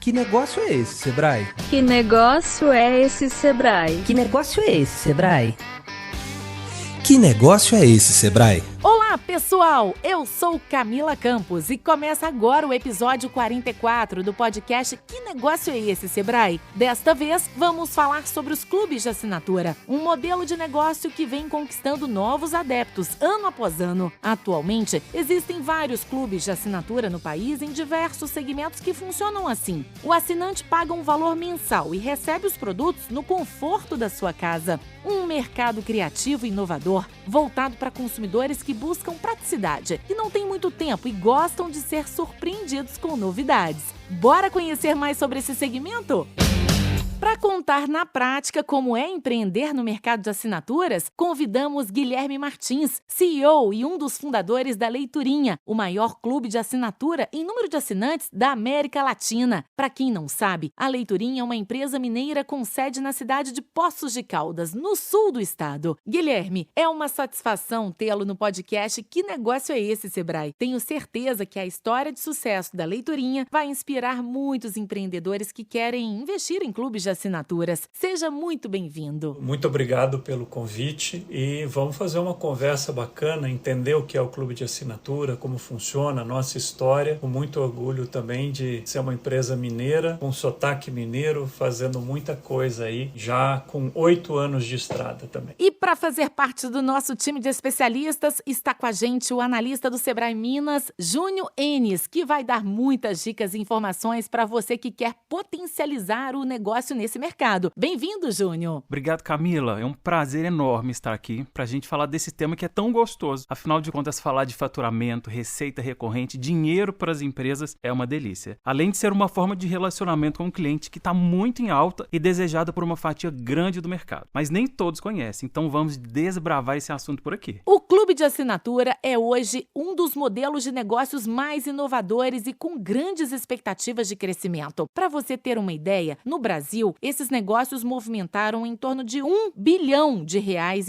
Que negócio é esse, Sebrae? Que negócio é esse, Sebrae? Que negócio é esse, Sebrae? Que negócio é esse, Sebrae? Olá, pessoal! Eu sou Camila Campos e começa agora o episódio 44 do podcast Que Negócio é esse, Sebrae? Desta vez, vamos falar sobre os clubes de assinatura, um modelo de negócio que vem conquistando novos adeptos ano após ano. Atualmente, existem vários clubes de assinatura no país em diversos segmentos que funcionam assim. O assinante paga um valor mensal e recebe os produtos no conforto da sua casa. Um mercado criativo e inovador, voltado para consumidores que buscam praticidade, que não têm muito tempo e gostam de ser surpreendidos com novidades. Bora conhecer mais sobre esse segmento? Para contar na prática como é empreender no mercado de assinaturas, convidamos Guilherme Martins, CEO e um dos fundadores da Leiturinha, o maior clube de assinatura em número de assinantes da América Latina. Para quem não sabe, a Leiturinha é uma empresa mineira com sede na cidade de Poços de Caldas, no sul do estado. Guilherme, é uma satisfação tê-lo no podcast Que Negócio é esse, Sebrae? Tenho certeza que a história de sucesso da Leiturinha vai inspirar muitos empreendedores que querem investir em clubes de assinaturas. Seja muito bem-vindo. Muito obrigado pelo convite e vamos fazer uma conversa bacana, entender o que é o clube de assinatura, como funciona, a nossa história, com muito orgulho também de ser uma empresa mineira, com sotaque mineiro, fazendo muita coisa aí, já com 8 anos de estrada também. E para fazer parte do nosso time de especialistas, está com a gente o analista do Sebrae Minas, Júnior Enes, que vai dar muitas dicas e informações para você que quer potencializar o negócio nesse mercado. Bem-vindo, Júnior. Obrigado, Camila. É um prazer enorme estar aqui para a gente falar desse tema que é tão gostoso. Afinal de contas, falar de faturamento, receita recorrente, dinheiro para as empresas é uma delícia. Além de ser uma forma de relacionamento com o cliente que está muito em alta e desejada por uma fatia grande do mercado. Mas nem todos conhecem, então vamos desbravar esse assunto por aqui. O clube de assinatura é hoje um dos modelos de negócios mais inovadores e com grandes expectativas de crescimento. Para você ter uma ideia, no Brasil, esses negócios movimentaram em torno de R$1 bilhão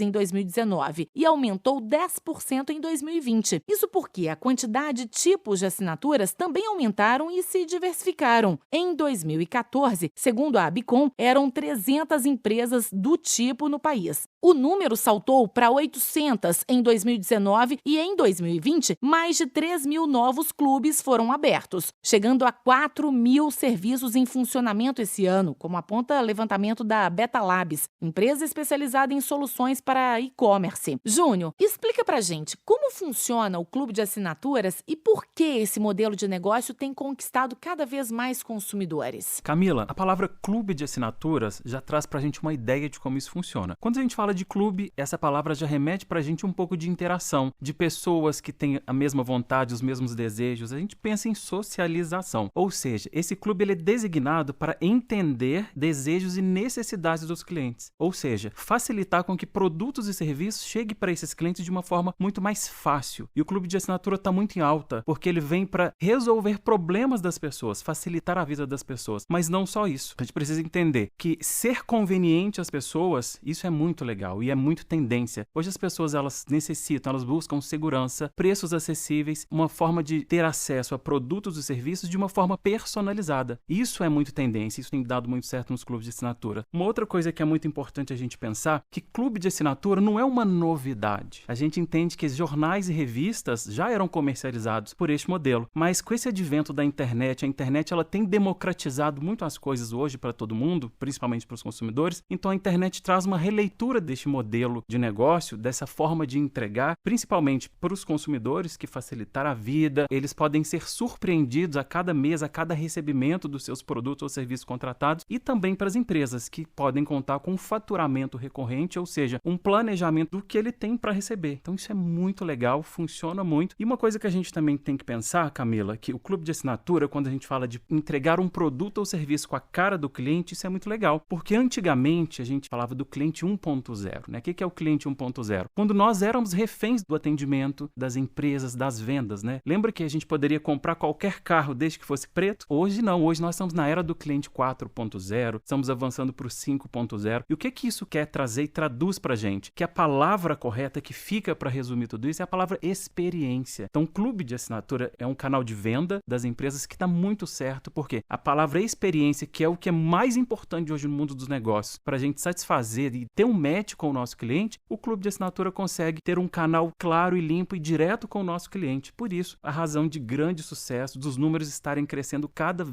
em 2019 e aumentou 10% em 2020. Isso porque a quantidade de tipos de assinaturas também aumentaram e se diversificaram. Em 2014, segundo a Abicom, eram 300 empresas do tipo no país. O número saltou para 800 em 2019 e em 2020, mais de 3 mil novos clubes foram abertos, chegando a 4 mil serviços em funcionamento esse ano, como aponta o levantamento da Beta Labs, empresa especializada em soluções para e-commerce. Júnior, explica pra gente como funciona o clube de assinaturas e por que esse modelo de negócio tem conquistado cada vez mais consumidores. Camila, a palavra clube de assinaturas já traz pra gente uma ideia de como isso funciona. Quando a gente fala de clube, essa palavra já remete pra gente um pouco de interação, de pessoas que têm a mesma vontade, os mesmos desejos. A gente pensa em socialização. Ou seja, esse clube ele é designado para entender desejos e necessidades dos clientes. Ou seja, facilitar com que produtos e serviços cheguem para esses clientes de uma forma muito mais fácil. E o clube de assinatura está muito em alta, porque ele vem para resolver problemas das pessoas, facilitar a vida das pessoas. Mas não só isso. A gente precisa entender que ser conveniente às pessoas, isso é muito legal e é muito tendência. Hoje as pessoas elas necessitam, elas buscam segurança, preços acessíveis, uma forma de ter acesso a produtos e serviços de uma forma personalizada. Isso é muito tendência, isso tem dado muito certo nos clubes de assinatura. Uma outra coisa que é muito importante a gente pensar, que clube de assinatura não é uma novidade. A gente entende que jornais e revistas já eram comercializados por este modelo, mas com esse advento da internet, a internet ela tem democratizado muito as coisas hoje para todo mundo, principalmente para os consumidores, então a internet traz uma releitura deste modelo de negócio, dessa forma de entregar, principalmente para os consumidores, que facilitar a vida, eles podem ser surpreendidos a cada mês, a cada recebimento dos seus produtos ou serviços contratados, e também para as empresas, que podem contar com um faturamento recorrente, ou seja, um planejamento do que ele tem para receber. Então isso é muito legal, funciona muito. E uma coisa que a gente também tem que pensar, Camila, que o clube de assinatura, quando a gente fala de entregar um produto ou serviço com a cara do cliente, isso é muito legal, porque antigamente a gente falava do cliente 1.0, né? O que é o cliente 1.0? Quando nós éramos reféns do atendimento das empresas, das vendas, né? Lembra que a gente poderia comprar qualquer carro desde que fosse preto? Hoje não, hoje nós estamos na era do cliente 4.0, 4.0, estamos avançando para o 5.0. E o que isso quer trazer e traduz para a gente? Que a palavra correta que fica para resumir tudo isso é a palavra experiência. Então, o Clube de Assinatura é um canal de venda das empresas que está muito certo, porque a palavra experiência, que é o que é mais importante hoje no mundo dos negócios, para a gente satisfazer e ter um match com o nosso cliente, o Clube de Assinatura consegue ter um canal claro e limpo e direto com o nosso cliente. Por isso, a razão de grande sucesso, dos números estarem crescendo cada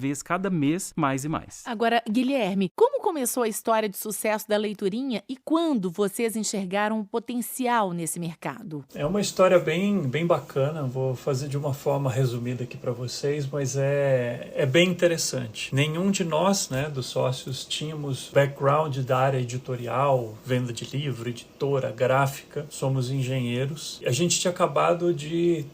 mês, mais e mais. Agora, Guilherme, como começou a história de sucesso da Leiturinha e quando vocês enxergaram o potencial nesse mercado? É uma história bem bacana, vou fazer de uma forma resumida aqui para vocês, mas é bem interessante. Nenhum de nós, né, dos sócios, tínhamos background da área editorial, venda de livro, editora, gráfica, somos engenheiros. A gente tinha acabado de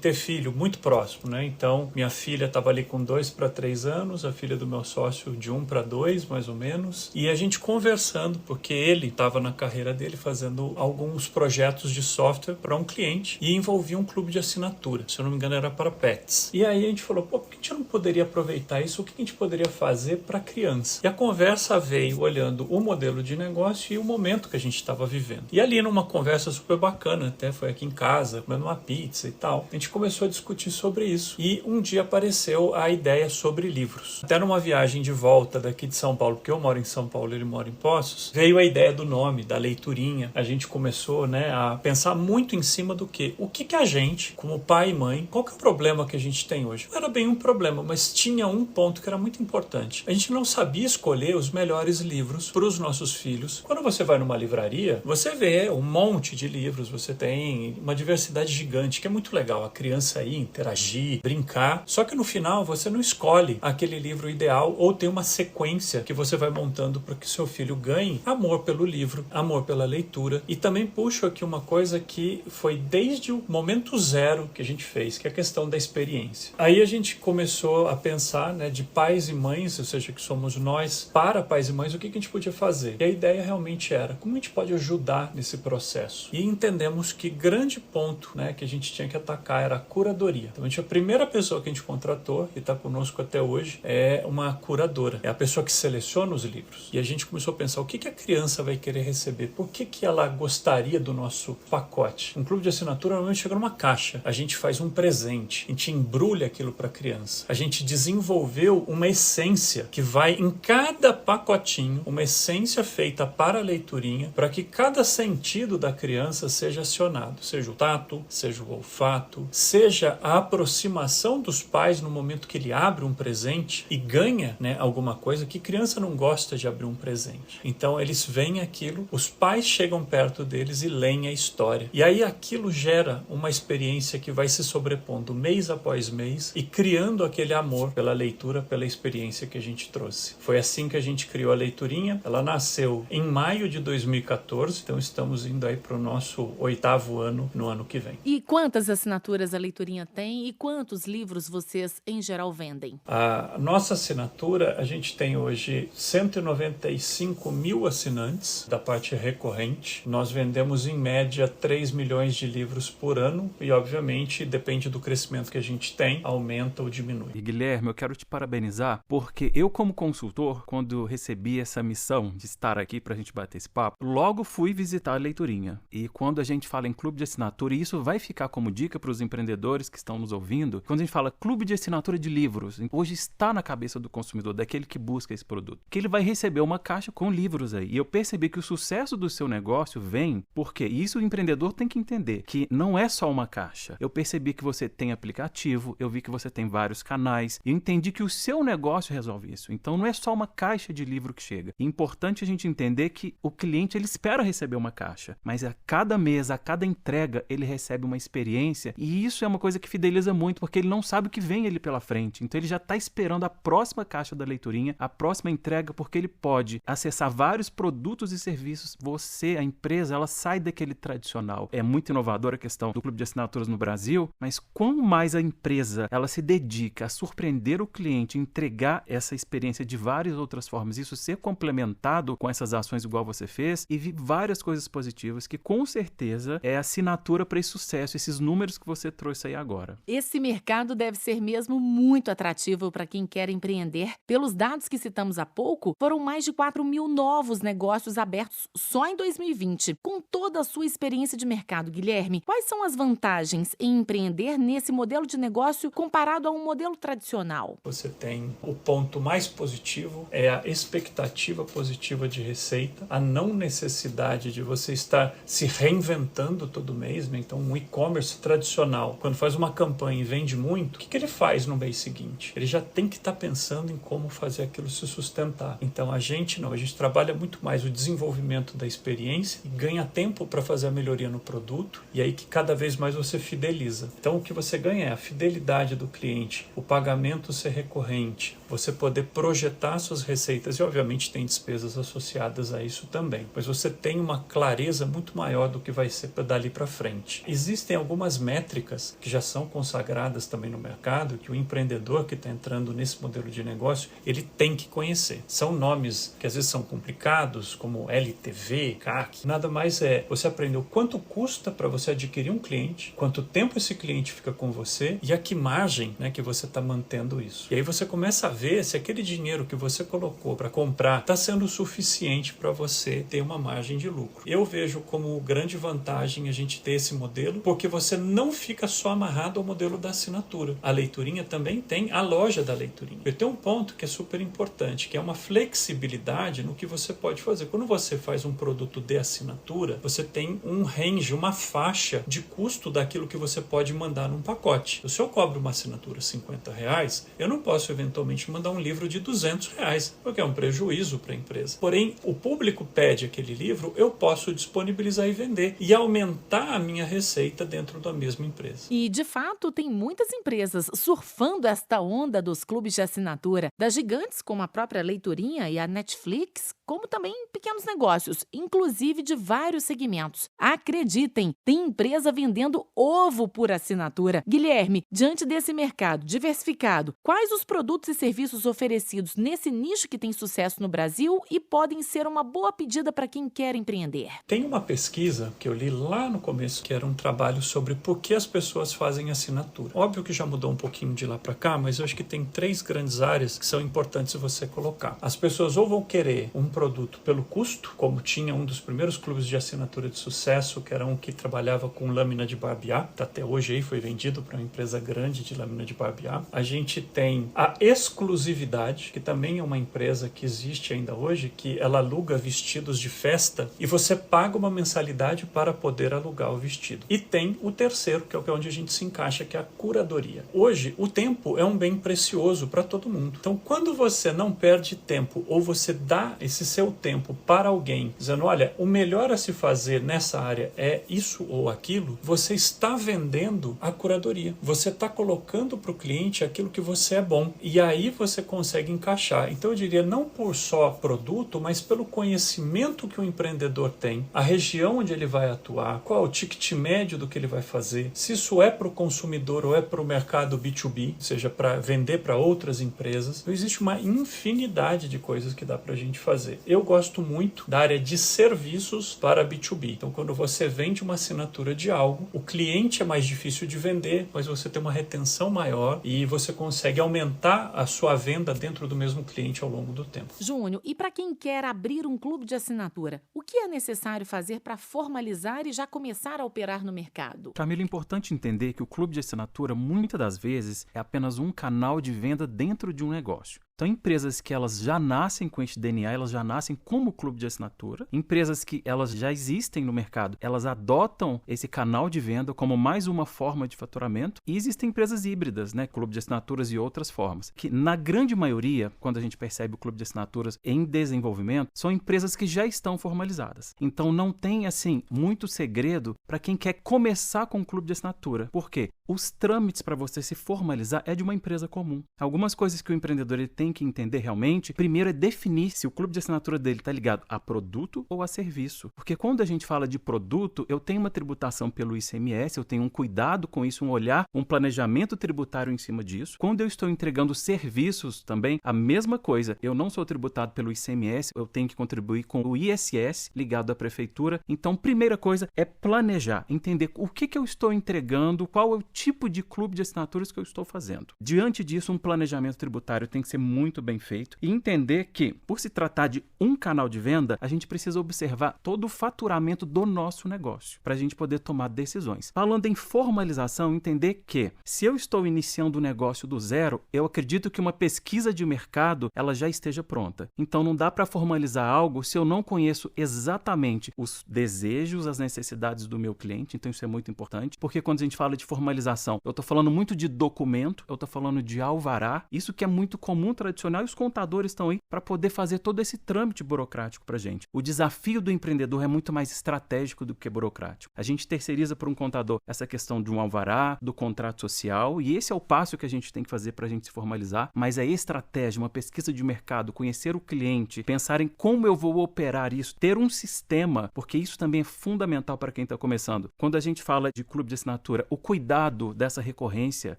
ter filho muito próximo, né? Então, minha filha estava ali com 2 para 3 anos, a filha do meu sócio de 1 para 2, mais ou menos, e a gente conversando, porque ele estava na carreira dele fazendo alguns projetos de software para um cliente e envolvia um clube de assinatura, se eu não me engano era para pets. E aí a gente falou, por que a gente não poderia aproveitar isso? O que a gente poderia fazer para criança? E a conversa veio olhando o modelo de negócio e o momento que a gente estava vivendo. E ali numa conversa super bacana, até foi aqui em casa, comendo uma pizza e tal, a gente começou a discutir sobre isso. E um dia apareceu a ideia sobre livros. Até numa viagem de volta daqui de São Paulo, porque eu moro em São Paulo, ele mora em Poços, veio a ideia do nome, da Leiturinha. A gente começou, né, a pensar muito em cima do quê? O que a gente, como pai e mãe, qual que é o problema que a gente tem hoje? Não era bem um problema, mas tinha um ponto que era muito importante. A gente não sabia escolher os melhores livros para os nossos filhos. Quando você vai numa livraria, você vê um monte de livros, você tem uma diversidade gigante, que é muito legal. A criança ir, interagir, brincar. Só que no final, você não escolhe aquele livro ideal ou tem uma sequência que você vai montando para que seu filho ganhe amor pelo livro, amor pela leitura. E também puxo aqui uma coisa que foi desde o momento zero que a gente fez, que é a questão da experiência. Aí a gente começou a pensar, né, de pais e mães, ou seja, que somos nós, para pais e mães, o que a gente podia fazer. E a ideia realmente era, como a gente pode ajudar nesse processo? E entendemos que grande ponto, né, que a gente tinha que atacar era a curadoria. Então a primeira pessoa que a gente contratou, e está conosco até hoje, é uma curadora. É a pessoa que seleciona os livros. E a gente começou a pensar, o que a criança vai querer receber? Por que ela gostaria do nosso pacote? Um clube de assinatura normalmente chega numa caixa. A gente faz um presente. A gente embrulha aquilo para a criança. A gente desenvolveu uma essência que vai em cada pacotinho, uma essência feita para a leiturinha, para que cada sentido da criança seja acionado. Seja o tato, seja o olfato, seja a aproximação dos pais no momento que ele abre um presente e ganha, né, alguma coisa. Que criança não gosta de abrir um presente? Então eles veem aquilo, os pais chegam perto deles e leem a história. E aí aquilo gera uma experiência que vai se sobrepondo mês após mês e criando aquele amor pela leitura, pela experiência que a gente trouxe. Foi assim que a gente criou a Leiturinha. Ela nasceu em maio de 2014, então estamos indo aí para o nosso 8º ano no ano que vem. E quantas assinaturas a Leiturinha tem e quantos livros vocês em geral vendem? A nossa assinatura, a gente tem hoje 195 mil assinantes da parte recorrente. Nós vendemos em média 3 milhões de livros por ano e obviamente depende do crescimento que a gente tem, aumenta ou diminui. E Guilherme, eu quero te parabenizar porque eu como consultor, quando recebi essa missão de estar aqui pra gente bater esse papo, logo fui visitar a Leiturinha. E quando a gente fala em clube de assinatura, e isso vai ficar como dica para os empreendedores que estão nos ouvindo, quando a gente fala clube de assinatura de livros, hoje está na cabeça do consumidor, daquele que busca esse produto, que ele vai receber uma caixa com livros aí. E eu percebi que o sucesso do seu negócio vem porque isso o empreendedor tem que entender, que não é só uma caixa. Eu percebi que você tem aplicativo, eu vi que você tem vários canais, e eu entendi que o seu negócio resolve isso. Então não é só uma caixa de livro que chega. É importante a gente entender que o cliente ele espera receber uma caixa, mas a cada mês, a cada entrega, ele recebe uma experiência, e isso é uma coisa que fideliza muito, porque ele não sabe o que vem ele pela frente. Então ele já está esperando a próxima caixa da Leiturinha, a próxima entrega, porque ele pode acessar vários produtos e serviços. Você, a empresa, ela sai daquele tradicional. É muito inovadora a questão do clube de assinaturas no Brasil, mas quanto mais a empresa ela se dedica a surpreender o cliente, entregar essa experiência de várias outras formas, isso ser complementado com essas ações igual você fez, e vi várias coisas positivas que com certeza é a assinatura para esse sucesso, esses números que você trouxe aí agora. Esse mercado deve ser mesmo muito atrativo para quem quer empreender. Pelos dados que se citamos há pouco, foram mais de 4 mil novos negócios abertos só em 2020. Com toda a sua experiência de mercado, Guilherme, quais são as vantagens em empreender nesse modelo de negócio comparado a um modelo tradicional? Você tem o ponto mais positivo, é a expectativa positiva de receita, a não necessidade de você estar se reinventando todo mês, né? Então, um e-commerce tradicional, quando faz uma campanha e vende muito, o que ele faz no mês seguinte? Ele já tem que estar pensando em como fazer aquilo se sustentar. Então, a gente trabalha muito mais o desenvolvimento da experiência e ganha tempo para fazer a melhoria no produto, e aí que cada vez mais você fideliza. Então, o que você ganha é a fidelidade do cliente, o pagamento ser recorrente, você poder projetar suas receitas, e obviamente tem despesas associadas a isso também, mas você tem uma clareza muito maior do que vai ser dali para frente. Existem algumas métricas que já são consagradas também no mercado, que o empreendedor que está entrando nesse modelo de negócio, ele tem que conhecer. São nomes que às vezes são complicados, como LTV, CAC. Nada mais é você aprender o quanto custa para você adquirir um cliente, quanto tempo esse cliente fica com você e a que margem, né, que você está mantendo isso. E aí você começa a ver se aquele dinheiro que você colocou para comprar está sendo suficiente para você ter uma margem de lucro. Eu vejo como grande vantagem a gente ter esse modelo, porque você não fica só amarrado ao modelo da assinatura. A Leiturinha também tem a loja da Leiturinha. Eu tenho um ponto que é super importante, que é uma flexibilidade no que você pode fazer. Quando você faz um produto de assinatura, você tem um range, uma faixa de custo daquilo que você pode mandar num pacote. Se eu cobro uma assinatura R$50, eu não posso eventualmente mandar um livro de R$200, porque é um prejuízo para a empresa. Porém, o público pede aquele livro, eu posso disponibilizar e vender e aumentar a minha receita dentro da mesma empresa. E, de fato, tem muitas empresas surfando esta onda dos clubes de assinatura, das gigantes como a própria Leiturinha e a Netflix, como também pequenos negócios, inclusive de vários segmentos. Acreditem, tem empresa vendendo ovo por assinatura. Guilherme, diante desse mercado diversificado, quais os produtos e serviços oferecidos nesse nicho que tem sucesso no Brasil e podem ser uma boa pedida para quem quer empreender? Tem uma pesquisa que eu li lá no começo, que era um trabalho sobre por que as pessoas fazem assinatura. Óbvio que já mudou um pouquinho de lá para cá, mas eu acho que tem 3 grandes áreas que são importantes você colocar. As pessoas ou vão querer um produto pelo custo, como tinha um dos primeiros clubes de assinatura de sucesso, que era um que trabalhava com lâmina de barbear, até hoje aí foi vendido para uma empresa grande de lâmina de barbear. A gente tem a exclusividade, que também é uma empresa que existe ainda hoje, que ela aluga vestidos de festa e você paga uma mensalidade para poder alugar o vestido. E tem o terceiro, que é onde a gente se encaixa, que é a curadoria. Hoje, o tempo é um bem precioso para todo mundo. Então, quando você não perde tempo ou você dá esse seu tempo para alguém, dizendo, olha, o melhor a se fazer nessa área é isso ou aquilo, você está vendendo a curadoria. Você está colocando para o cliente aquilo que você é bom. E aí você consegue encaixar. Então, eu diria, não por só produto, mas pelo conhecimento que o empreendedor tem, a região onde ele vai atuar, qual é o ticket médio do que ele vai fazer, se isso é para o consumidor ou é para o mercado B2B, ou seja, para vender para outras empresas. Então, existe uma infinidade de coisas que dá para a gente fazer. Eu gosto muito da área de serviços para B2B. Então, quando você vende uma assinatura de algo, o cliente é mais difícil de vender, mas você tem uma retenção maior e você consegue aumentar a sua venda dentro do mesmo cliente ao longo do tempo. Júnior, e para quem quer abrir um clube de assinatura, o que é necessário fazer para formalizar e já começar a operar no mercado? Camila, é importante entender que o clube de assinatura, muitas das vezes, é apenas um canal de venda dentro de um negócio. Então, empresas que elas já nascem com esse DNA, elas já nascem como clube de assinatura. Empresas que elas já existem no mercado, elas adotam esse canal de venda como mais uma forma de faturamento. E existem empresas híbridas, né? Clube de assinaturas e outras formas. Que, na grande maioria, quando a gente percebe o clube de assinaturas em desenvolvimento, são empresas que já estão formalizadas. Então, não tem, assim, muito segredo para quem quer começar com um clube de assinatura. Por quê? Os trâmites para você se formalizar é de uma empresa comum. Algumas coisas que o empreendedor ele tem que entender realmente, primeiro é definir se o clube de assinatura dele está ligado a produto ou a serviço. Porque quando a gente fala de produto, eu tenho uma tributação pelo ICMS, eu tenho um cuidado com isso, um olhar, um planejamento tributário em cima disso. Quando eu estou entregando serviços também, a mesma coisa. Eu não sou tributado pelo ICMS, eu tenho que contribuir com o ISS ligado à prefeitura. Então, primeira coisa é planejar, entender o que eu estou entregando, qual é o tipo de clube de assinaturas que eu estou fazendo. Diante disso, um planejamento tributário tem que ser muito muito bem feito e entender que, por se tratar de um canal de venda, a gente precisa observar todo o faturamento do nosso negócio para a gente poder tomar decisões. Falando em formalização, entender que se eu estou iniciando o negócio do zero, eu acredito que uma pesquisa de mercado ela já esteja pronta. Então não dá para formalizar algo se eu não conheço exatamente os desejos, as necessidades do meu cliente. Então isso é muito importante, porque quando a gente fala de formalização, eu estou falando muito de documento, eu estou falando de alvará, isso que é muito comum, tradicional, e os contadores estão aí para poder fazer todo esse trâmite burocrático para a gente. O desafio do empreendedor é muito mais estratégico do que burocrático. A gente terceiriza para um contador essa questão de um alvará, do contrato social, e esse é o passo que a gente tem que fazer para a gente se formalizar, mas a estratégia, uma pesquisa de mercado, conhecer o cliente, pensar em como eu vou operar isso, ter um sistema, porque isso também é fundamental para quem está começando. Quando a gente fala de clube de assinatura, o cuidado dessa recorrência,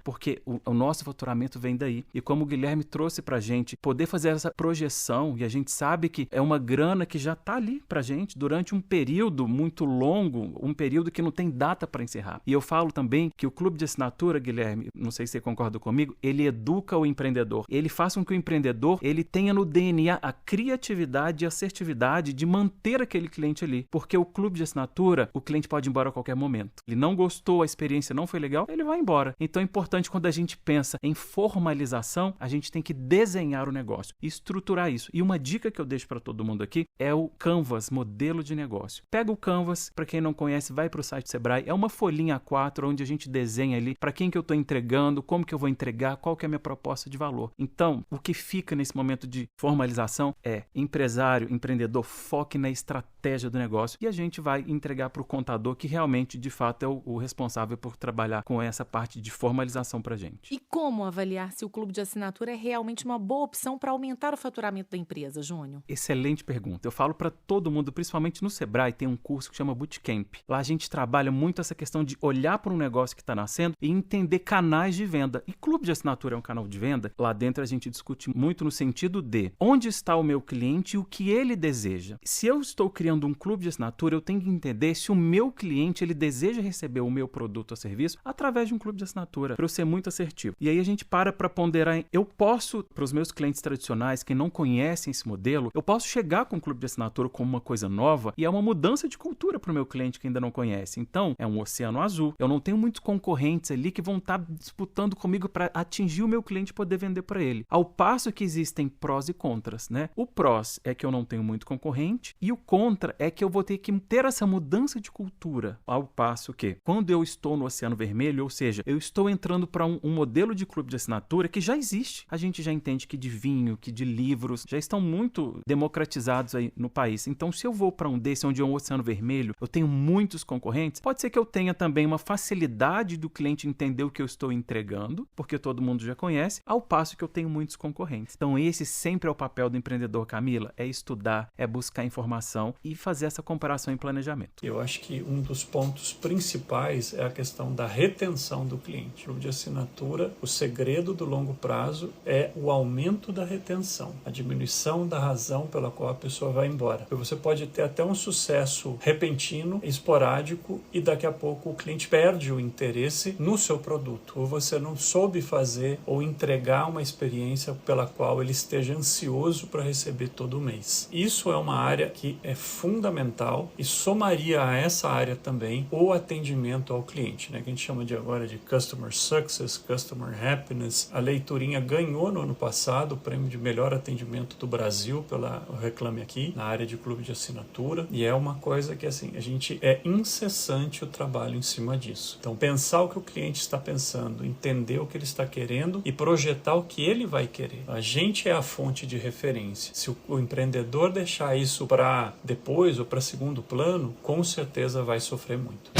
porque o nosso faturamento vem daí. E como o Guilherme trouxe para a gente, poder fazer essa projeção, e a gente sabe que é uma grana que já está ali para a gente durante um período muito longo, um período que não tem data para encerrar. E eu falo também que o clube de assinatura, Guilherme, não sei se você concorda comigo, ele educa o empreendedor. Ele faz com que o empreendedor ele tenha no DNA a criatividade e assertividade de manter aquele cliente ali. Porque o clube de assinatura, o cliente pode ir embora a qualquer momento. Ele não gostou, a experiência não foi legal, ele vai embora. Então é importante quando a gente pensa em formalização, a gente tem que desenhar o negócio, estruturar isso. E uma dica que eu deixo para todo mundo aqui é o Canvas, modelo de negócio. Pega o Canvas, para quem não conhece, vai para o site Sebrae, é uma folhinha A4 onde a gente desenha ali para quem que eu estou entregando, como que eu vou entregar, qual que é a minha proposta de valor. Então, o que fica nesse momento de formalização é empresário, empreendedor, foque na estratégia do negócio e a gente vai entregar para o contador que realmente, de fato, é o responsável por trabalhar com essa parte de formalização para a gente. E como avaliar se o clube de assinatura é realmente uma boa opção para aumentar o faturamento da empresa, Júnior? Excelente pergunta. Eu falo para todo mundo, principalmente no Sebrae, tem um curso que chama Bootcamp. Lá a gente trabalha muito essa questão de olhar para um negócio que está nascendo e entender canais de venda. E clube de assinatura é um canal de venda. Lá dentro a gente discute muito no sentido de onde está o meu cliente e o que ele deseja. Se eu estou criando um clube de assinatura, eu tenho que entender se o meu cliente ele deseja receber o meu produto ou serviço através de um clube de assinatura, para eu ser muito assertivo. E aí a gente para ponderar, eu posso, para os meus clientes tradicionais que não conhecem esse modelo, eu posso chegar com um clube de assinatura como uma coisa nova e é uma mudança de cultura para o meu cliente que ainda não conhece. Então, é um oceano azul. Eu não tenho muitos concorrentes ali que vão estar disputando comigo para atingir o meu cliente e poder vender para ele. Ao passo que existem prós e contras, né? O prós é que eu não tenho muito concorrente e o contra é que eu vou ter que ter essa mudança de cultura. Ao passo que, quando eu estou no oceano vermelho, ou seja, eu estou entrando para um modelo de clube de assinatura que já existe. A gente já entende que de vinho, que de livros, já estão muito democratizados aí no país. Então, se eu vou para um desse onde é um oceano vermelho, eu tenho muitos concorrentes, pode ser que eu tenha também uma facilidade do cliente entender o que eu estou entregando, porque todo mundo já conhece, ao passo que eu tenho muitos concorrentes. Então, esse sempre é o papel do empreendedor, Camila, é estudar, é buscar informação e fazer essa comparação em planejamento. Eu acho que um dos pontos principais é a questão da retenção do cliente. O clube de assinatura, o segredo do longo prazo é o aumento da retenção, a diminuição da razão pela qual a pessoa vai embora. Você pode ter até um sucesso repentino, esporádico, e daqui a pouco o cliente perde o interesse no seu produto, ou você não soube fazer ou entregar uma experiência pela qual ele esteja ansioso para receber todo mês. Isso é uma área que é fundamental e somaria a essa área também o atendimento ao cliente, né, que a gente chama de agora de Customer Success, Customer Happiness. A Leiturinha ganhou no ano passado o prêmio de melhor atendimento do Brasil pela Reclame Aqui, na área de clube de assinatura, e é uma coisa que assim, a gente é incessante o trabalho em cima disso. Então, pensar o que o cliente está pensando, entender o que ele está querendo e projetar o que ele vai querer. A gente é a fonte de referência. Se o empreendedor deixar isso para depois ou para segundo plano, com certeza vai sofrer muito.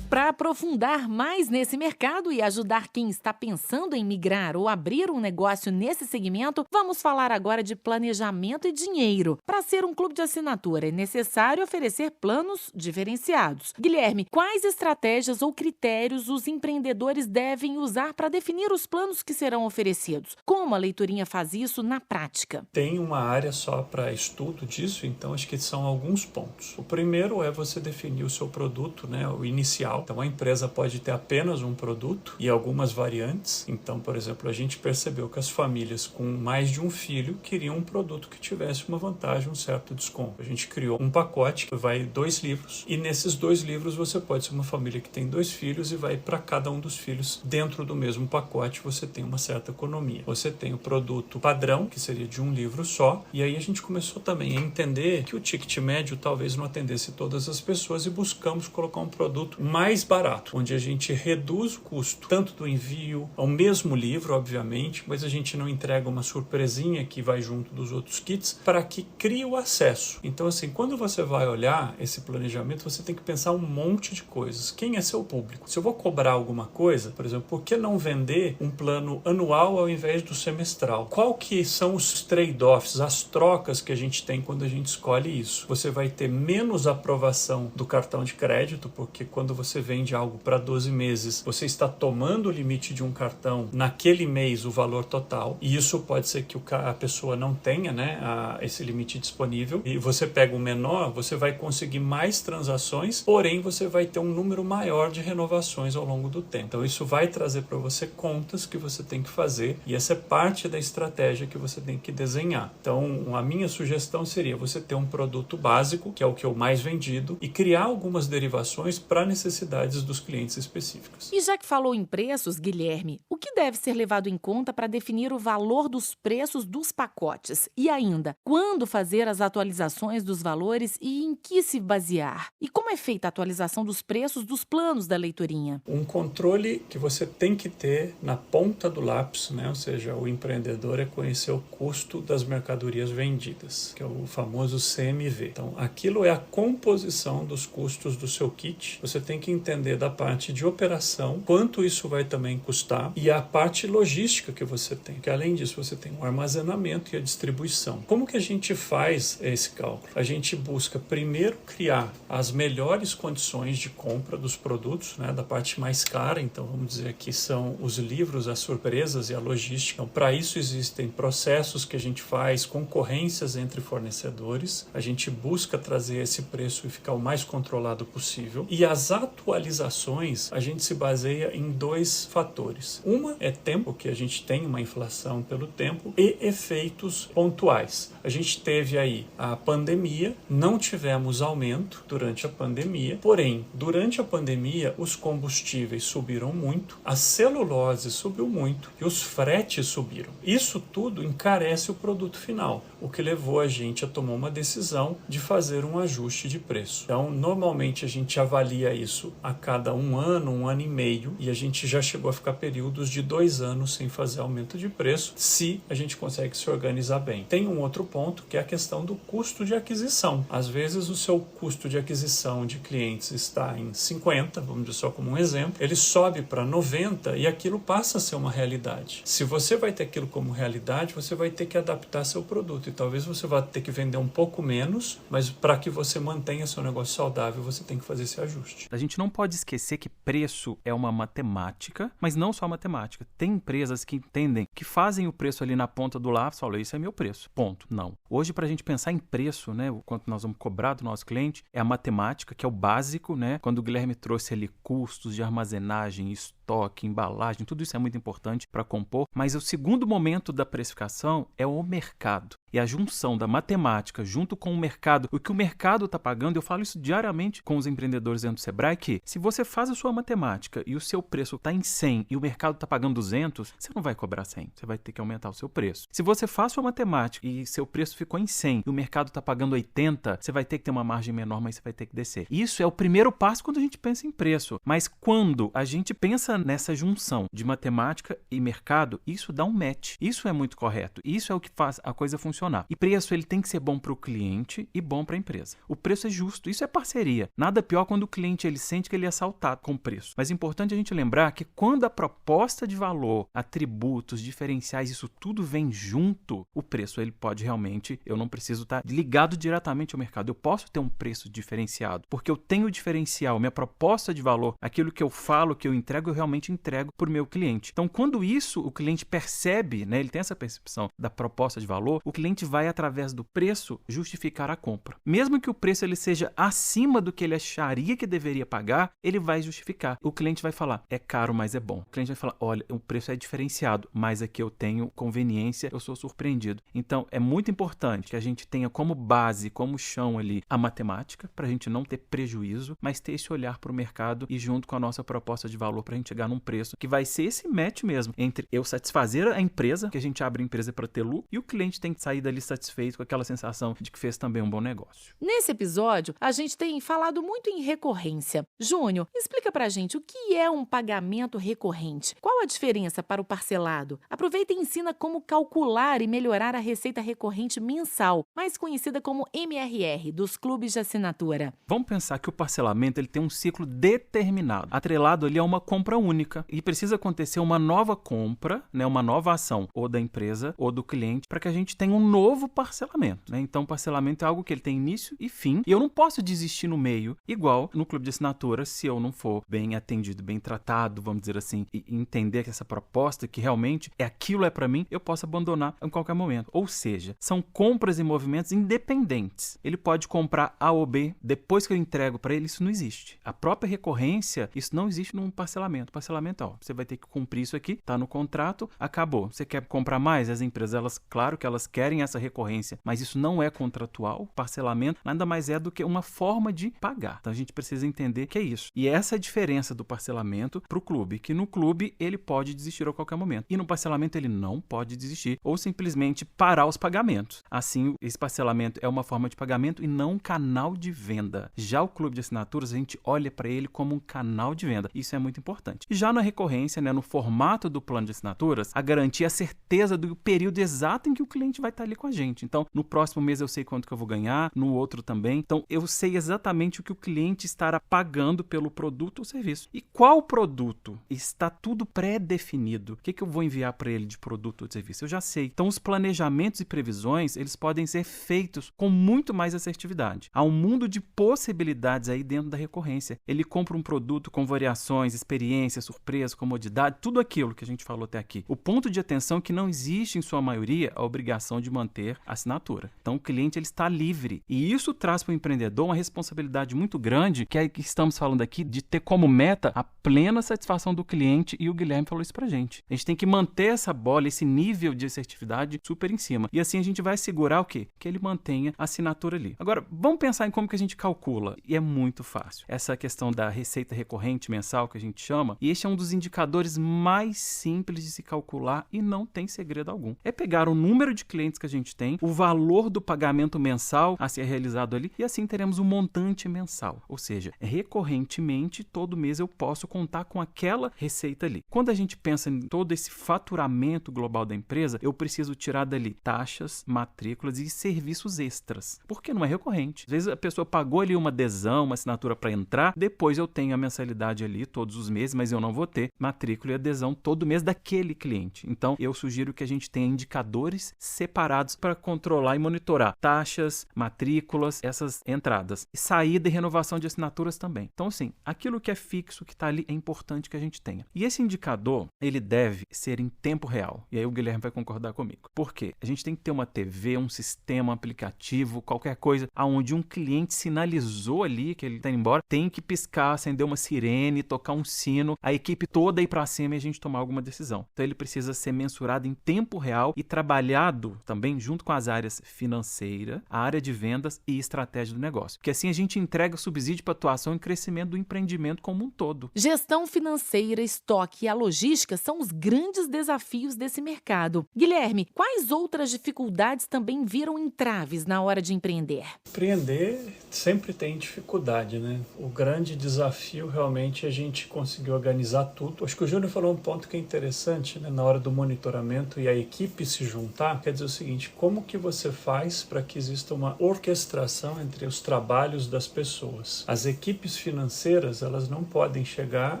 Para aprofundar mais nesse mercado e ajudar quem está pensando em migrar ou abrir um negócio nesse segmento, vamos falar agora de planejamento e dinheiro. Para ser um clube de assinatura, é necessário oferecer planos diferenciados. Guilherme, quais estratégias ou critérios os empreendedores devem usar para definir os planos que serão oferecidos? Como a Leiturinha faz isso na prática? Tem uma área só para estudo disso, então acho que são alguns pontos. O primeiro é você definir o seu produto, né, o inicial, comercial. Então a empresa pode ter apenas um produto e algumas variantes. Então, por exemplo, a gente percebeu que as famílias com mais de um filho queriam um produto que tivesse uma vantagem, um certo desconto. A gente criou um pacote que vai 2 livros e nesses 2 livros você pode ser uma família que tem 2 filhos e vai para cada um dos filhos dentro do mesmo pacote, você tem uma certa economia. Você tem o produto padrão, que seria de um livro só, e aí a gente começou também a entender que o ticket médio talvez não atendesse todas as pessoas e buscamos colocar um produto mais barato, onde a gente reduz o custo tanto do envio, ao mesmo livro, obviamente, mas a gente não entrega uma surpresinha que vai junto dos outros kits para que crie o acesso. Então, assim, quando você vai olhar esse planejamento, você tem que pensar um monte de coisas. Quem é seu público? Se eu vou cobrar alguma coisa, por exemplo, por que não vender um plano anual ao invés do semestral? Qual que são os trade-offs, as trocas que a gente tem quando a gente escolhe isso? Você vai ter menos aprovação do cartão de crédito, porque quando você vende algo para 12 meses, você está tomando o limite de um cartão naquele mês, o valor total, e isso pode ser que a pessoa não tenha, né, esse limite disponível, e você pega o menor, você vai conseguir mais transações, porém você vai ter um número maior de renovações ao longo do tempo. Então isso vai trazer para você contas que você tem que fazer, e essa é parte da estratégia que você tem que desenhar. Então a minha sugestão seria você ter um produto básico, que é o que é o mais vendido, e criar algumas derivações para necessidades dos clientes específicos. E já que falou em preços, Guilherme, o que deve ser levado em conta para definir o valor dos preços dos pacotes? E ainda, quando fazer as atualizações dos valores e em que se basear? E como é feita a atualização dos preços dos planos da leiturinha? Um controle que você tem que ter na ponta do lápis, né? Ou seja, o empreendedor é conhecer o custo das mercadorias vendidas, que é o famoso CMV. Então, aquilo é a composição dos custos do seu kit. Você tem que entender da parte de operação, quanto isso vai também custar, e a parte logística que você tem, que além disso você tem o armazenamento e a distribuição. Como que a gente faz esse cálculo? A gente busca primeiro criar as melhores condições de compra dos produtos, né, da parte mais cara, então vamos dizer que são os livros, as surpresas e a logística. Então, para isso existem processos que a gente faz, concorrências entre fornecedores, a gente busca trazer esse preço e ficar o mais controlado possível, e as atualizações a gente se baseia em 2 fatores. Uma é tempo, que a gente tem uma inflação pelo tempo, e efeitos pontuais. A gente teve aí a pandemia, não tivemos aumento durante a pandemia, porém, durante a pandemia, os combustíveis subiram muito, a celulose subiu muito e os fretes subiram. Isso tudo encarece o produto final, o que levou a gente a tomar uma decisão de fazer um ajuste de preço. Então, normalmente a gente avalia isso a cada 1 ano, 1 ano e meio, e a gente já chegou a ficar períodos de 2 anos sem fazer aumento de preço, se a gente consegue se organizar bem. Tem um outro ponto, que é a questão do custo de aquisição. Às vezes o seu custo de aquisição de clientes está em 50, vamos dizer só como um exemplo, ele sobe para 90 e aquilo passa a ser uma realidade. Se você vai ter aquilo como realidade, você vai ter que adaptar seu produto, e talvez você vá ter que vender um pouco menos, mas para que você mantenha seu negócio saudável, você tem que fazer esse ajuste. A gente não pode esquecer que preço é uma matemática, mas não só matemática. Tem empresas que entendem, que fazem o preço ali na ponta do lápis, falam, isso é meu preço, ponto. Não. Hoje, para a gente pensar em preço, né, o quanto nós vamos cobrar do nosso cliente, é a matemática, que é o básico, né? Quando o Guilherme trouxe ali custos de armazenagem, estoque, embalagem, tudo isso é muito importante para compor, mas o segundo momento da precificação é o mercado. E a junção da matemática junto com o mercado, o que o mercado está pagando, eu falo isso diariamente com os empreendedores dentro do Sebrae, que se você faz a sua matemática e o seu preço está em 100 e o mercado está pagando 200, você não vai cobrar 100, você vai ter que aumentar o seu preço. Se você faz a sua matemática e seu preço ficou em 100 e o mercado está pagando 80, você vai ter que ter uma margem menor, mas você vai ter que descer. Isso é o primeiro passo quando a gente pensa em preço. Mas quando a gente pensa nessa junção de matemática e mercado, isso dá um match. Isso é muito correto. Isso é o que faz a coisa funcionar. E preço, ele tem que ser bom para o cliente e bom para a empresa. O preço é justo, isso é parceria. Nada pior quando o cliente ele sente que ele é assaltado com o preço. Mas é importante a gente lembrar que quando a proposta de valor, atributos, diferenciais, isso tudo vem junto, o preço ele pode realmente, eu não preciso estar ligado diretamente ao mercado. Eu posso ter um preço diferenciado, porque eu tenho diferencial, minha proposta de valor, aquilo que eu falo, que eu entrego, eu realmente realmente entrego para o meu cliente. Então, quando isso o cliente percebe, né, ele tem essa percepção da proposta de valor, o cliente vai, através do preço, justificar a compra. Mesmo que o preço ele seja acima do que ele acharia que deveria pagar, ele vai justificar. O cliente vai falar, é caro, mas é bom. O cliente vai falar, olha, o preço é diferenciado, mas aqui eu tenho conveniência, eu sou surpreendido. Então, é muito importante que a gente tenha como base, como chão ali, a matemática, para a gente não ter prejuízo, mas ter esse olhar para o mercado e junto com a nossa proposta de valor para a gente chegar num preço que vai ser esse match mesmo, entre eu satisfazer a empresa, que a gente abre a empresa para ter lucro, e o cliente tem que sair dali satisfeito com aquela sensação de que fez também um bom negócio. Nesse episódio, a gente tem falado muito em recorrência. Júnior, explica pra gente o que é um pagamento recorrente. Qual a diferença para o parcelado? Aproveita e ensina como calcular e melhorar a receita recorrente mensal, mais conhecida como MRR, dos clubes de assinatura. Vamos pensar que o parcelamento ele tem um ciclo determinado, atrelado ali a uma compra única, e precisa acontecer uma nova compra, né, uma nova ação, ou da empresa ou do cliente, para que a gente tenha um novo parcelamento, né? Então, o parcelamento é algo que ele tem início e fim, e eu não posso desistir no meio, igual no clube de assinatura, se eu não for bem atendido, bem tratado, vamos dizer assim, e entender que essa proposta, que realmente aquilo é para mim, eu posso abandonar em qualquer momento. Ou seja, são compras e movimentos independentes. Ele pode comprar A ou B, depois que eu entrego para ele, isso não existe. A própria recorrência, isso não existe num parcelamento. Parcelamento, ó, você vai ter que cumprir isso aqui, tá no contrato, acabou. Você quer comprar mais? As empresas, elas, claro que elas querem essa recorrência, mas isso não é contratual. Parcelamento nada mais é do que uma forma de pagar. Então a gente precisa entender que é isso. E essa é a diferença do parcelamento para o clube, que no clube ele pode desistir a qualquer momento. E no parcelamento ele não pode desistir ou simplesmente parar os pagamentos. Assim, esse parcelamento é uma forma de pagamento e não um canal de venda. Já o clube de assinaturas, a gente olha para ele como um canal de venda. Isso é muito importante. E já na recorrência, né, no formato do plano de assinaturas, a garantia é a certeza do período exato em que o cliente vai estar ali com a gente. Então, no próximo mês eu sei quanto que eu vou ganhar, no outro também. Então, eu sei exatamente o que o cliente estará pagando pelo produto ou serviço. E qual produto? Está tudo pré-definido. O que eu vou enviar para ele de produto ou de serviço? Eu já sei. Então, os planejamentos e previsões, eles podem ser feitos com muito mais assertividade. Há um mundo de possibilidades aí dentro da recorrência. Ele compra um produto com variações, experiência, surpresa, comodidade, tudo aquilo que a gente falou até aqui. O ponto de atenção é que não existe, em sua maioria, a obrigação de manter a assinatura. Então, o cliente ele está livre. E isso traz para o empreendedor uma responsabilidade muito grande, que é que estamos falando aqui de ter como meta a plena satisfação do cliente, e o Guilherme falou isso pra gente. A gente tem que manter essa bola, esse nível de assertividade super em cima. E assim a gente vai segurar o quê? Que ele mantenha a assinatura ali. Agora, vamos pensar em como que a gente calcula. E é muito fácil. Essa questão da receita recorrente mensal, que a gente chama, e este é um dos indicadores mais simples de se calcular e não tem segredo algum. É pegar o número de clientes que a gente tem, o valor do pagamento mensal a ser realizado ali, e assim teremos um montante mensal. Ou seja, recorrentemente, todo mês eu posso contar com aquela receita ali. Quando a gente pensa em todo esse faturamento global da empresa, eu preciso tirar dali taxas, matrículas e serviços extras, porque não é recorrente. Às vezes a pessoa pagou ali uma adesão, uma assinatura para entrar, depois eu tenho a mensalidade ali todos os meses, mas eu não vou ter matrícula e adesão todo mês daquele cliente. Então, eu sugiro que a gente tenha indicadores separados para controlar e monitorar taxas, matrículas, essas entradas. E saída e renovação de assinaturas também. Então, assim, aquilo que é fixo, que está ali, é importante que a gente tenha. E esse indicador, ele deve ser em tempo real. E aí o Guilherme vai concordar comigo. Por quê? A gente tem que ter uma TV, um sistema, um aplicativo, qualquer coisa, onde um cliente sinalizou ali que ele está indo embora, tem que piscar, acender uma sirene, tocar um sino, a equipe toda ir para cima e a gente tomar alguma decisão. Então, ele precisa ser mensurado em tempo real e trabalhado também junto com as áreas financeira, a área de vendas e estratégia do negócio. Porque assim a gente entrega subsídio para atuação e crescimento do empreendimento como um todo. Gestão financeira, estoque e a logística são os grandes desafios desse mercado. Guilherme, quais outras dificuldades também viram entraves na hora de empreender? Empreender sempre tem dificuldade, né? O grande desafio realmente é a gente conseguir organizar tudo. Acho que o Júnior falou um ponto que é interessante, né? Na hora do monitoramento e a equipe se juntar, quer dizer o seguinte, como que você faz para que exista uma orquestração entre os trabalhos das pessoas? As equipes financeiras, elas não podem chegar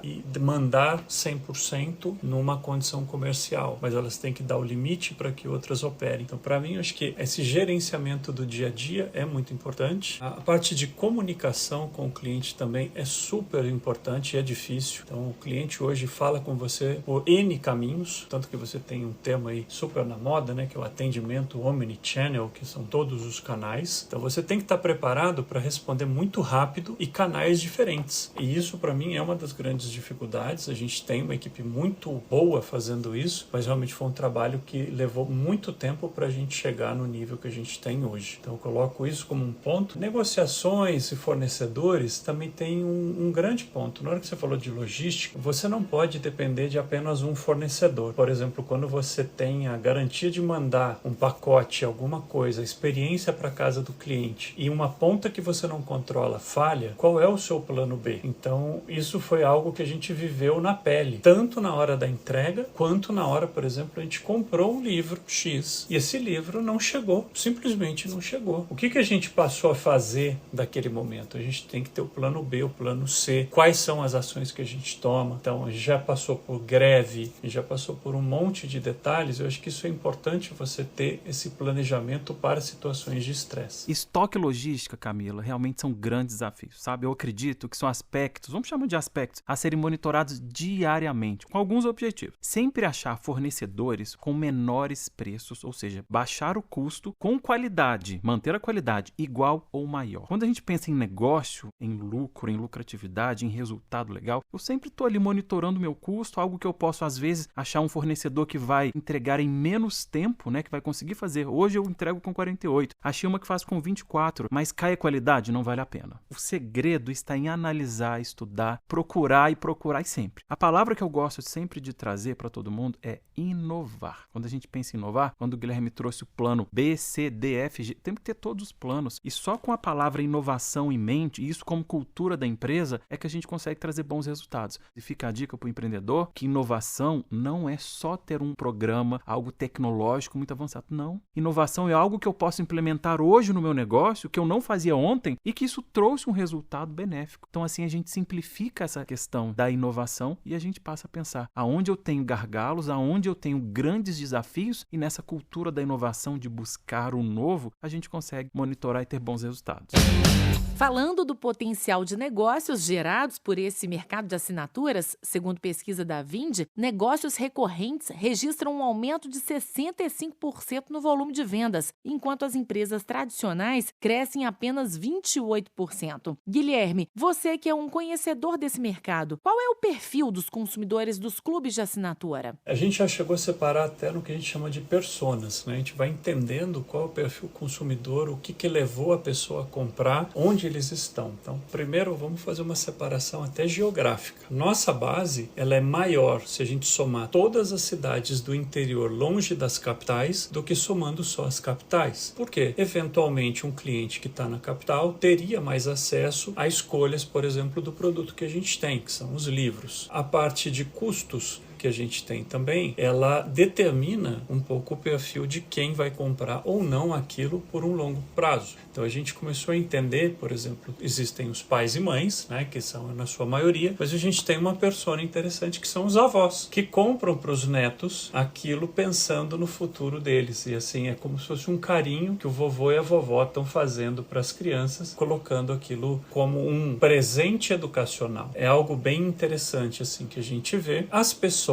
e mandar 100% numa condição comercial, mas elas têm que dar o limite para que outras operem. Então, para mim, eu acho que esse gerenciamento do dia a dia é muito importante. A parte de comunicação com o cliente também é super importante e é difícil. Então, cliente hoje fala com você por N caminhos, tanto que você tem um tema aí super na moda, né, que é o atendimento omnichannel, que são todos os canais. Então você tem que estar preparado para responder muito rápido e canais diferentes. E isso para mim é uma das grandes dificuldades. A gente tem uma equipe muito boa fazendo isso, mas realmente foi um trabalho que levou muito tempo para a gente chegar no nível que a gente tem hoje. Então eu coloco isso como um ponto. Negociações e fornecedores também tem um grande ponto. Na hora que você falou de logística, você não pode depender de apenas um fornecedor. Por exemplo, quando você tem a garantia de mandar um pacote, alguma coisa, experiência para casa do cliente e uma ponta que você não controla falha, qual é o seu plano B? Então isso foi algo que a gente viveu na pele, tanto na hora da entrega, quanto na hora, por exemplo, a gente comprou um livro X e esse livro não chegou, simplesmente não chegou. O que a gente passou a fazer daquele momento? A gente tem que ter o plano B, o plano C, quais são as ações que a gente toma. Então a gente já passou por greve, já passou por um monte de detalhes. Eu acho que isso é importante, você ter esse planejamento para situações de estresse. Estoque e logística, Camila, realmente são grandes desafios, sabe? Eu acredito que são aspectos, vamos chamar de aspectos, a serem monitorados diariamente, com alguns objetivos. Sempre achar fornecedores com menores preços, ou seja, baixar o custo com qualidade, manter a qualidade igual ou maior. Quando a gente pensa em negócio, em lucro, em lucratividade, em resultado legal, eu sempre estou ali monitorando o meu custo, algo que eu posso, às vezes, achar um fornecedor que vai entregar em menos tempo, né, que vai conseguir fazer. Hoje eu entrego com 48, achei uma que faz com 24, mas cai a qualidade, não vale a pena. O segredo está em analisar, estudar, procurar e sempre. A palavra que eu gosto sempre de trazer para todo mundo é inovar. Quando a gente pensa em inovar, quando o Guilherme trouxe o plano B, C, D, F, G, temos que ter todos os planos. E só com a palavra inovação em mente, e isso como cultura da empresa, é que a gente consegue trazer bons resultados. E fica a dica para o empreendedor que inovação não é só ter um programa, algo tecnológico muito avançado. Não. Inovação é algo que eu posso implementar hoje no meu negócio, que eu não fazia ontem, e que isso trouxe um resultado benéfico. Então, assim, a gente simplifica essa questão da inovação e a gente passa a pensar aonde eu tenho gargalos, aonde eu tenho grandes desafios, e nessa cultura da inovação, de buscar o novo, a gente consegue monitorar e ter bons resultados. Falando do potencial de negócios gerados por esse mercado de assinaturas, segundo pesquisa da Vindi, negócios recorrentes registram um aumento de 65% no volume de vendas, enquanto as empresas tradicionais crescem apenas 28%. Guilherme, você que é um conhecedor desse mercado, qual é o perfil dos consumidores dos clubes de assinatura? A gente já chegou a separar até no que a gente chama de personas, né? A gente vai entendendo qual é o perfil consumidor, o que levou a pessoa a comprar, onde eles estão. Então, primeiro vamos fazer uma separação até geográfica. Nossa base, ela é maior se a gente somar todas as cidades do interior longe das capitais do que somando só as capitais. Por quê? Eventualmente um cliente que está na capital teria mais acesso a escolhas, por exemplo, do produto que a gente tem, que são os livros. A parte de custos que a gente tem também, ela determina um pouco o perfil de quem vai comprar ou não aquilo por um longo prazo. Então a gente começou a entender, por exemplo, existem os pais e mães, né, que são na sua maioria, mas a gente tem uma persona interessante que são os avós, que compram para os netos aquilo pensando no futuro deles. E assim, é como se fosse um carinho que o vovô e a vovó estão fazendo para as crianças, colocando aquilo como um presente educacional. É algo bem interessante assim que a gente vê. As pessoas,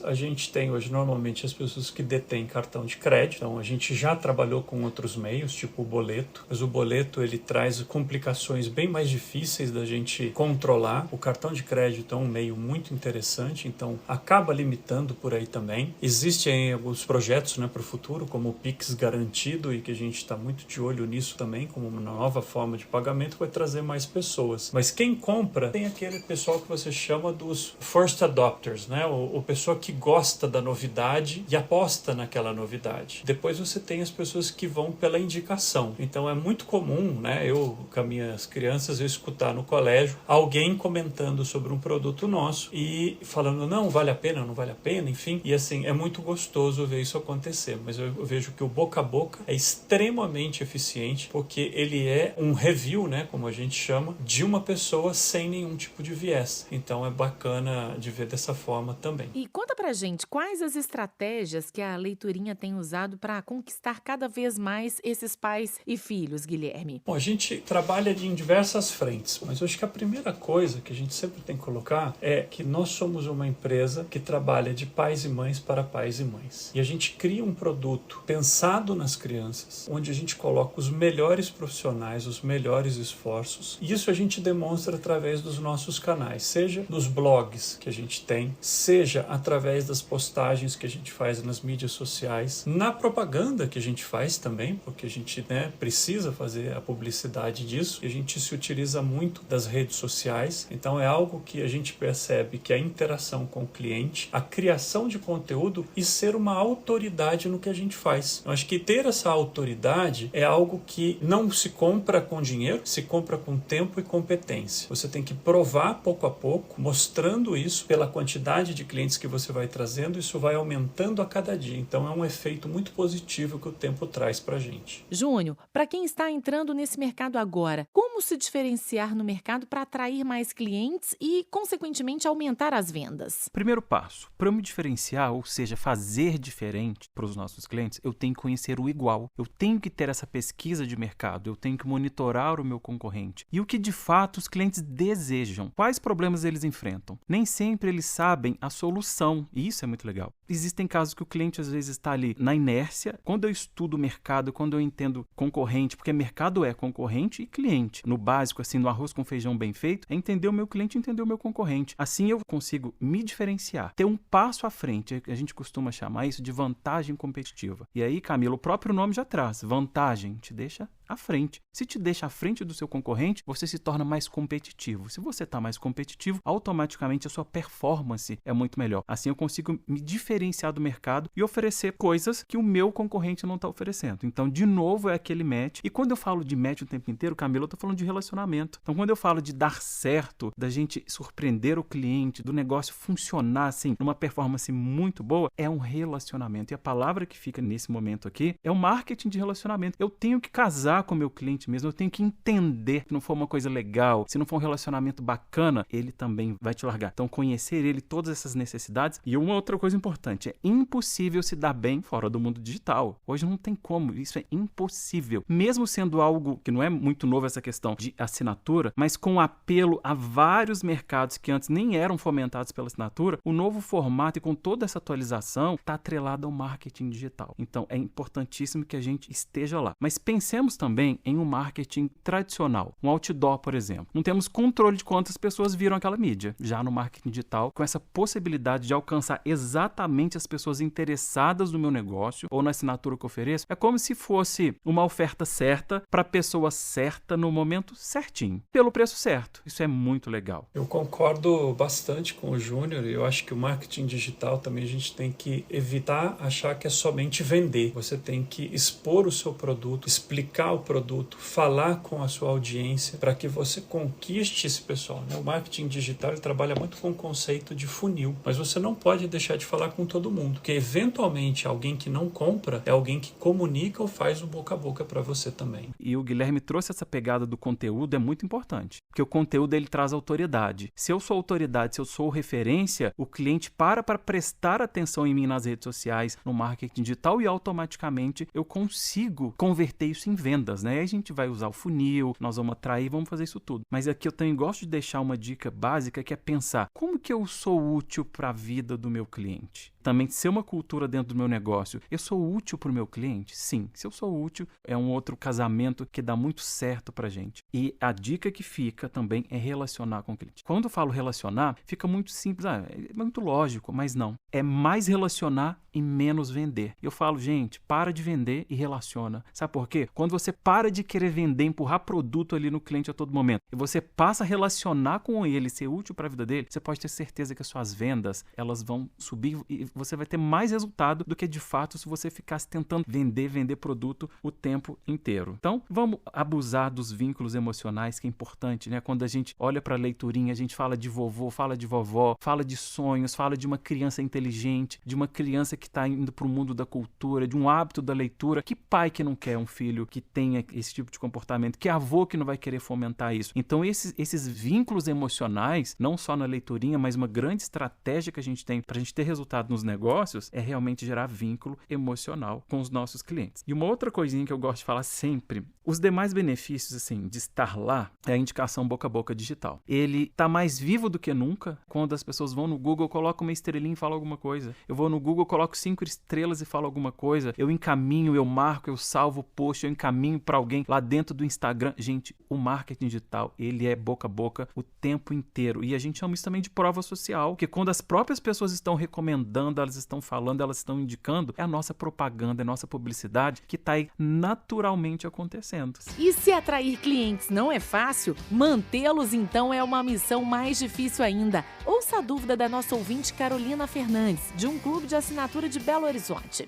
a gente tem hoje normalmente as pessoas que detêm cartão de crédito, então a gente já trabalhou com outros meios, tipo o boleto, mas o boleto ele traz complicações bem mais difíceis da gente controlar. O cartão de crédito é um meio muito interessante, então acaba limitando por aí também. Existem alguns projetos, né, para o futuro, como o Pix garantido, e que a gente está muito de olho nisso também, como uma nova forma de pagamento, vai trazer mais pessoas. Mas quem compra tem aquele pessoal que você chama dos first adopters, né? O pessoa que gosta da novidade e aposta naquela novidade. Depois você tem as pessoas que vão pela indicação. Então é muito comum, né, eu com as minhas crianças, eu escutar no colégio alguém comentando sobre um produto nosso e falando, não, vale a pena, não vale a pena, enfim. E assim, é muito gostoso ver isso acontecer. Mas eu vejo que o boca a boca é extremamente eficiente, porque ele é um review, né, como a gente chama, de uma pessoa sem nenhum tipo de viés. Então é bacana de ver dessa forma também. E conta pra gente, quais as estratégias que a Leiturinha tem usado para conquistar cada vez mais esses pais e filhos, Guilherme? Bom, a gente trabalha em diversas frentes, mas eu acho que a primeira coisa que a gente sempre tem que colocar é que nós somos uma empresa que trabalha de pais e mães para pais e mães. E a gente cria um produto pensado nas crianças, onde a gente coloca os melhores profissionais, os melhores esforços. E isso a gente demonstra através dos nossos canais, seja nos blogs que a gente tem, seja através das postagens que a gente faz nas mídias sociais, na propaganda que a gente faz também, porque a gente precisa fazer a publicidade disso, e a gente se utiliza muito das redes sociais. Então é algo que a gente percebe que a interação com o cliente, a criação de conteúdo e ser uma autoridade no que a gente faz. Eu acho que ter essa autoridade é algo que não se compra com dinheiro, se compra com tempo e competência. Você tem que provar pouco a pouco, mostrando isso pela quantidade de clientes que você vai trazendo, isso vai aumentando a cada dia. Então é um efeito muito positivo que o tempo traz pra gente. Júnior, para quem está entrando nesse mercado agora, como se diferenciar no mercado para atrair mais clientes e, consequentemente, aumentar as vendas? Primeiro passo, para eu me diferenciar, ou seja, fazer diferente para os nossos clientes, eu tenho que conhecer o igual. Eu tenho que ter essa pesquisa de mercado, eu tenho que monitorar o meu concorrente. E o que de fato os clientes desejam, quais problemas eles enfrentam. Nem sempre eles sabem a solução, e isso é muito legal. Existem casos que o cliente às vezes está ali na inércia. Quando eu estudo o mercado, quando eu entendo concorrente, porque mercado é concorrente e cliente. No básico, assim, no arroz com feijão bem feito, é entender o meu cliente e entender o meu concorrente. Assim eu consigo me diferenciar, ter um passo à frente. A gente costuma chamar isso de vantagem competitiva. E aí, Camila, o próprio nome já traz. Vantagem te deixa à frente. Se te deixa à frente do seu concorrente, você se torna mais competitivo. Se você está mais competitivo, automaticamente a sua performance é muito melhor. Assim eu consigo me diferenciar do mercado e oferecer coisas que o meu concorrente não está oferecendo. Então, de novo, é aquele match. E quando eu falo de match o tempo inteiro, Camila, eu estou falando de relacionamento. Então, quando eu falo de dar certo, da gente surpreender o cliente, do negócio funcionar assim, numa performance muito boa, é um relacionamento. E a palavra que fica nesse momento aqui é o marketing de relacionamento. Eu tenho que casar com o meu cliente mesmo, eu tenho que entender que não for uma coisa legal, se não for um relacionamento bacana, ele também vai te largar. Então, conhecer ele, todas essas necessidades. E uma outra coisa importante, é impossível se dar bem fora do mundo digital. Hoje não tem como, isso é impossível. Mesmo sendo algo que não é muito novo essa questão de assinatura, mas com apelo a vários mercados que antes nem eram fomentados pela assinatura, o novo formato e com toda essa atualização está atrelado ao marketing digital. Então, é importantíssimo que a gente esteja lá. Mas pensemos também em um marketing tradicional, um outdoor, por exemplo. Não temos controle de quantas pessoas viram aquela mídia. Já no marketing digital, com essa possibilidade de alcançar exatamente as pessoas interessadas no meu negócio ou na assinatura que eu ofereço, é como se fosse uma oferta certa para a pessoa certa no momento certinho, pelo preço certo. Isso é muito legal. Eu concordo bastante com o Júnior. Eu acho que o marketing digital também a gente tem que evitar achar que é somente vender. Você tem que expor o seu produto, explicar o produto, falar com a sua audiência para que você conquiste esse pessoal. O marketing digital ele trabalha muito com o conceito de funil, mas você não pode deixar de falar com todo mundo, porque eventualmente alguém que não compra é alguém que comunica ou faz o boca a boca para você também. E o Guilherme trouxe essa pegada do conteúdo, é muito importante, porque o conteúdo ele traz autoridade. Se eu sou autoridade, se eu sou referência, o cliente para prestar atenção em mim nas redes sociais, no marketing digital, e automaticamente eu consigo converter isso em vendas, né? Aí a gente vai usar o funil, nós vamos atrair, vamos fazer isso tudo. Mas aqui eu também gosto de deixar uma dica básica, que é pensar como que eu sou útil para a vida do meu cliente. Também ser uma cultura dentro do meu negócio. Eu sou útil para o meu cliente? Sim. Se eu sou útil, é um outro casamento que dá muito certo para a gente. E a dica que fica também é relacionar com o cliente. Quando eu falo relacionar, fica muito simples, é muito lógico, mas não. É mais relacionar e menos vender. Eu falo, gente, para de vender e relaciona. Sabe por quê? Quando você para de querer vender, empurrar produto ali no cliente a todo momento, e você passa a relacionar com ele, ser útil para a vida dele, você pode ter certeza que as suas vendas, elas vão subir e você vai ter mais resultado do que de fato se você ficasse tentando vender produto o tempo inteiro. Então, vamos abusar dos vínculos emocionais, que é importante, né? Quando a gente olha para a leiturinha, a gente fala de vovô, fala de vovó, fala de sonhos, fala de uma criança inteligente, de uma criança que está indo para o mundo da cultura, de um hábito da leitura. Que pai que não quer um filho que tenha esse tipo de comportamento? Que avô que não vai querer fomentar isso? Então, esses vínculos emocionais, não só na leiturinha, mas uma grande estratégia que a gente tem para a gente ter resultado nos negócios é realmente gerar vínculo emocional com os nossos clientes. E uma outra coisinha que eu gosto de falar sempre, os demais benefícios assim, de estar lá é a indicação boca a boca digital. Ele está mais vivo do que nunca quando as pessoas vão no Google, colocam uma estrelinha e falam alguma coisa. Eu vou no Google, coloco 5 estrelas e falo alguma coisa. Eu encaminho, eu marco, eu salvo o post, eu encaminho para alguém lá dentro do Instagram. Gente, o marketing digital, ele é boca a boca o tempo inteiro. E a gente chama isso também de prova social, que quando as próprias pessoas estão recomendando, elas estão falando, elas estão indicando, é a nossa propaganda, é a nossa publicidade que está aí naturalmente acontecendo. E se atrair clientes não é fácil, mantê-los então é uma missão mais difícil ainda. Ouça a dúvida da nossa ouvinte Carolina Fernandes, de um clube de assinatura de Belo Horizonte.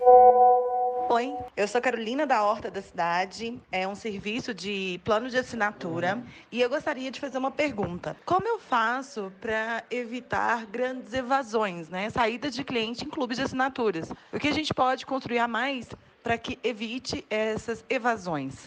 Oi, eu sou Carolina da Horta da Cidade, é um serviço de plano de assinatura e eu gostaria de fazer uma pergunta. Como eu faço para evitar grandes evasões, saída de cliente em clubes de assinaturas? O que a gente pode construir a mais para que evite essas evasões?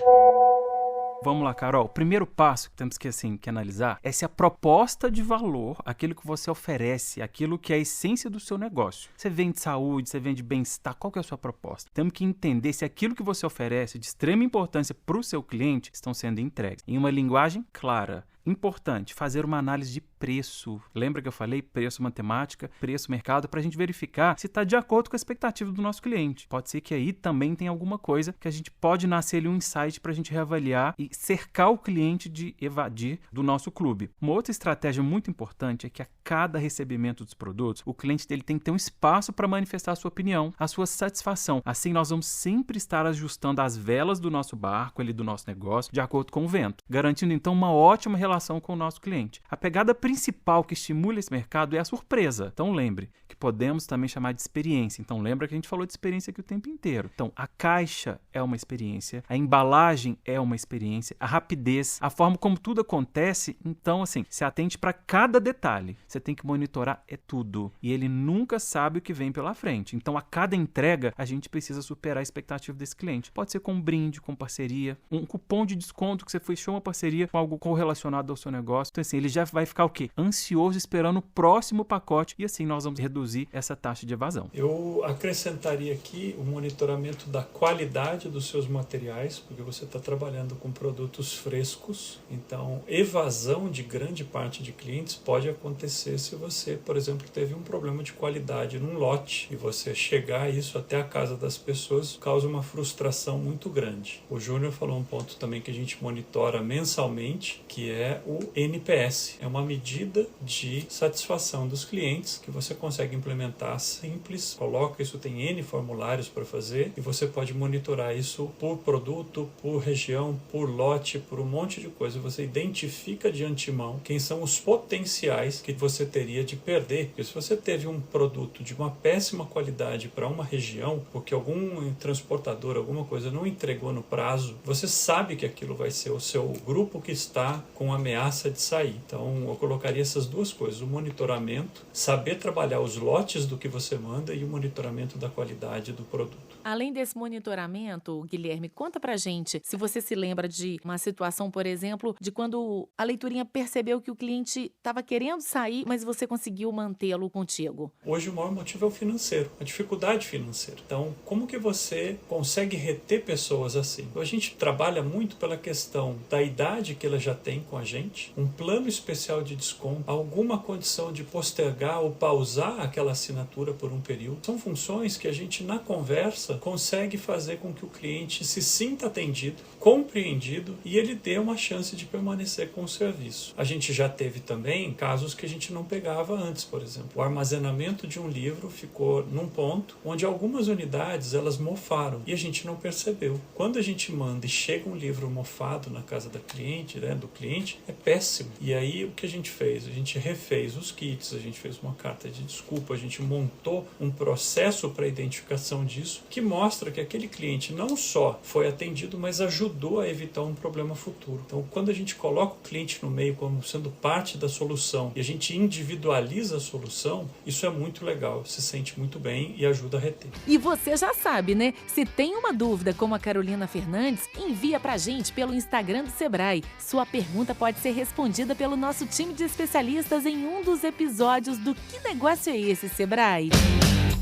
Vamos lá, Carol. O primeiro passo que temos que analisar é se a proposta de valor, aquilo que você oferece, aquilo que é a essência do seu negócio. Você vende saúde, você vende bem-estar, qual que é a sua proposta? Temos que entender se aquilo que você oferece de extrema importância para o seu cliente estão sendo entregues em uma linguagem clara. Importante, fazer uma análise de preço. Lembra que eu falei preço matemática, preço mercado, para a gente verificar se está de acordo com a expectativa do nosso cliente. Pode ser que aí também tenha alguma coisa que a gente pode nascer ali um insight para a gente reavaliar e cercar o cliente de evadir do nosso clube. Uma outra estratégia muito importante é que a cada recebimento dos produtos, o cliente dele tem que ter um espaço para manifestar a sua opinião, a sua satisfação. Assim, nós vamos sempre estar ajustando as velas do nosso barco, ali do nosso negócio, de acordo com o vento, garantindo então uma ótima relação com o nosso cliente. A pegada principal que estimula esse mercado é a surpresa. Então lembre que podemos também chamar de experiência. Então lembra que a gente falou de experiência aqui o tempo inteiro. Então a caixa é uma experiência, a embalagem é uma experiência, a rapidez, a forma como tudo acontece. Então se atente para cada detalhe. Você tem que monitorar tudo. E ele nunca sabe o que vem pela frente. Então a cada entrega a gente precisa superar a expectativa desse cliente. Pode ser com um brinde, com parceria, um cupom de desconto que você fechou uma parceria com algo correlacionado ao seu negócio. Então ele já vai ficar o quê? Ansioso esperando o próximo pacote e assim nós vamos reduzir essa taxa de evasão. Eu acrescentaria aqui o monitoramento da qualidade dos seus materiais, porque você está trabalhando com produtos frescos, então evasão de grande parte de clientes pode acontecer se você, por exemplo, teve um problema de qualidade num lote e você chegar isso até a casa das pessoas causa uma frustração muito grande. O Júnior falou um ponto também que a gente monitora mensalmente, que é o NPS. É uma medida de satisfação dos clientes que você consegue implementar simples, coloca isso, tem N formulários para fazer e você pode monitorar isso por produto, por região, por lote, por um monte de coisa. Você identifica de antemão quem são os potenciais que você teria de perder. Porque se você teve um produto de uma péssima qualidade para uma região, porque algum transportador, alguma coisa não entregou no prazo, você sabe que aquilo vai ser o seu grupo que está com ameaça de sair. Então eu colocaria essas duas coisas, o monitoramento, saber trabalhar os lotes do que você manda e o monitoramento da qualidade do produto. Além desse monitoramento, Guilherme, conta pra gente se você se lembra de uma situação, por exemplo, de quando a leiturinha percebeu que o cliente estava querendo sair, mas você conseguiu mantê-lo contigo. Hoje o maior motivo é o financeiro, a dificuldade financeira. Então, como que você consegue reter pessoas assim? A gente trabalha muito pela questão da idade que ela já tem com a gente, um plano especial de desconto, alguma condição de postergar ou pausar aquela assinatura por um período. São funções que a gente, na conversa, consegue fazer com que o cliente se sinta atendido, compreendido e ele dê uma chance de permanecer com o serviço. A gente já teve também casos que a gente gente não pegava antes, por exemplo. O armazenamento de um livro ficou num ponto onde algumas unidades elas mofaram e a gente não percebeu. Quando a gente manda e chega um livro mofado na casa da cliente, né, do cliente, é péssimo. E aí o que a gente fez? A gente refez os kits, a gente fez uma carta de desculpa, a gente montou um processo para identificação disso que mostra que aquele cliente não só foi atendido, mas ajudou a evitar um problema futuro. Então, quando a gente coloca o cliente no meio como sendo parte da solução e a gente individualiza a solução, isso é muito legal, se sente muito bem e ajuda a reter. E você já sabe, né? Se tem uma dúvida como a Carolina Fernandes, envia pra gente pelo Instagram do Sebrae. Sua pergunta pode ser respondida pelo nosso time de especialistas em um dos episódios do Que Negócio é Esse, Sebrae?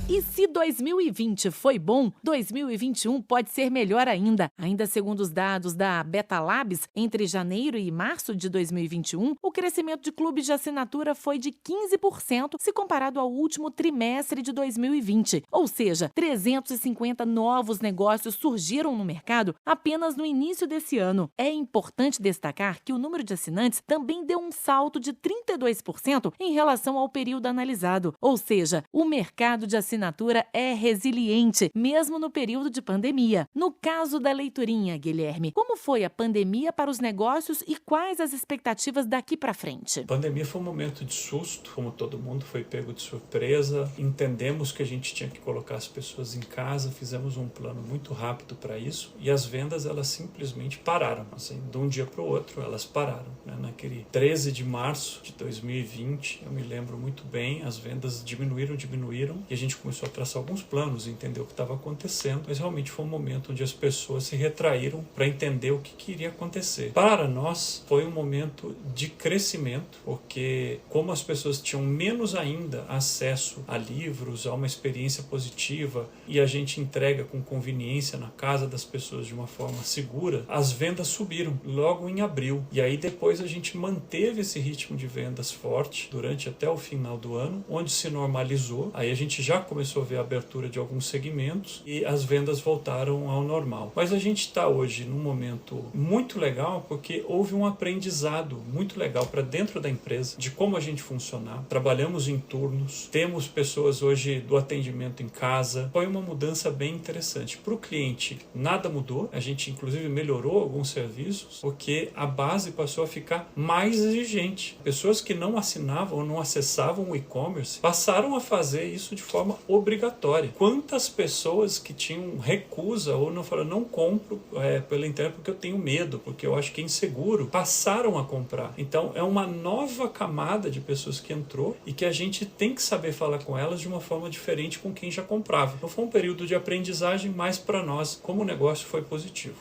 E se 2020 foi bom, 2021 pode ser melhor ainda. Ainda segundo os dados da Beta Labs, entre janeiro e março de 2021, o crescimento de clubes de assinatura foi de 15% se comparado ao último trimestre de 2020. Ou seja, 350 novos negócios surgiram no mercado apenas no início desse ano. É importante destacar que o número de assinantes também deu um salto de 32% em relação ao período analisado. Ou seja, o mercado de assinatura é resiliente, mesmo no período de pandemia. No caso da leiturinha, Guilherme, como foi a pandemia para os negócios e quais as expectativas daqui para frente? A pandemia foi um momento de susto, como todo mundo foi pego de surpresa. Entendemos que a gente tinha que colocar as pessoas em casa, fizemos um plano muito rápido para isso e as vendas elas simplesmente pararam, assim, de um dia para o outro elas pararam, né? Naquele 13 de março de 2020, eu me lembro muito bem, as vendas diminuíram e a gente começou a traçar alguns planos, entender o que estava acontecendo, mas realmente foi um momento onde as pessoas se retraíram para entender o que iria acontecer. Para nós, foi um momento de crescimento, porque como as pessoas tinham menos ainda acesso a livros, a uma experiência positiva, e a gente entrega com conveniência na casa das pessoas de uma forma segura, as vendas subiram logo em abril. E aí depois a gente manteve esse ritmo de vendas forte durante até o final do ano, onde se normalizou. Aí a gente já começou a ver a abertura de alguns segmentos e as vendas voltaram ao normal. Mas a gente está hoje num momento muito legal porque houve um aprendizado muito legal para dentro da empresa de como a gente funcionar. Trabalhamos em turnos, temos pessoas hoje do atendimento em casa. Foi uma mudança bem interessante. Para o cliente, nada mudou. A gente inclusive melhorou alguns serviços porque a base passou a ficar mais exigente. Pessoas que não assinavam ou não acessavam o e-commerce passaram a fazer isso de forma obrigatória. Quantas pessoas que tinham recusa ou não falaram, não compro pela internet porque eu tenho medo, porque eu acho que é inseguro, passaram a comprar. Então é uma nova camada de pessoas que entrou e que a gente tem que saber falar com elas de uma forma diferente com quem já comprava. Então foi um período de aprendizagem, mas para nós, como negócio, foi positivo.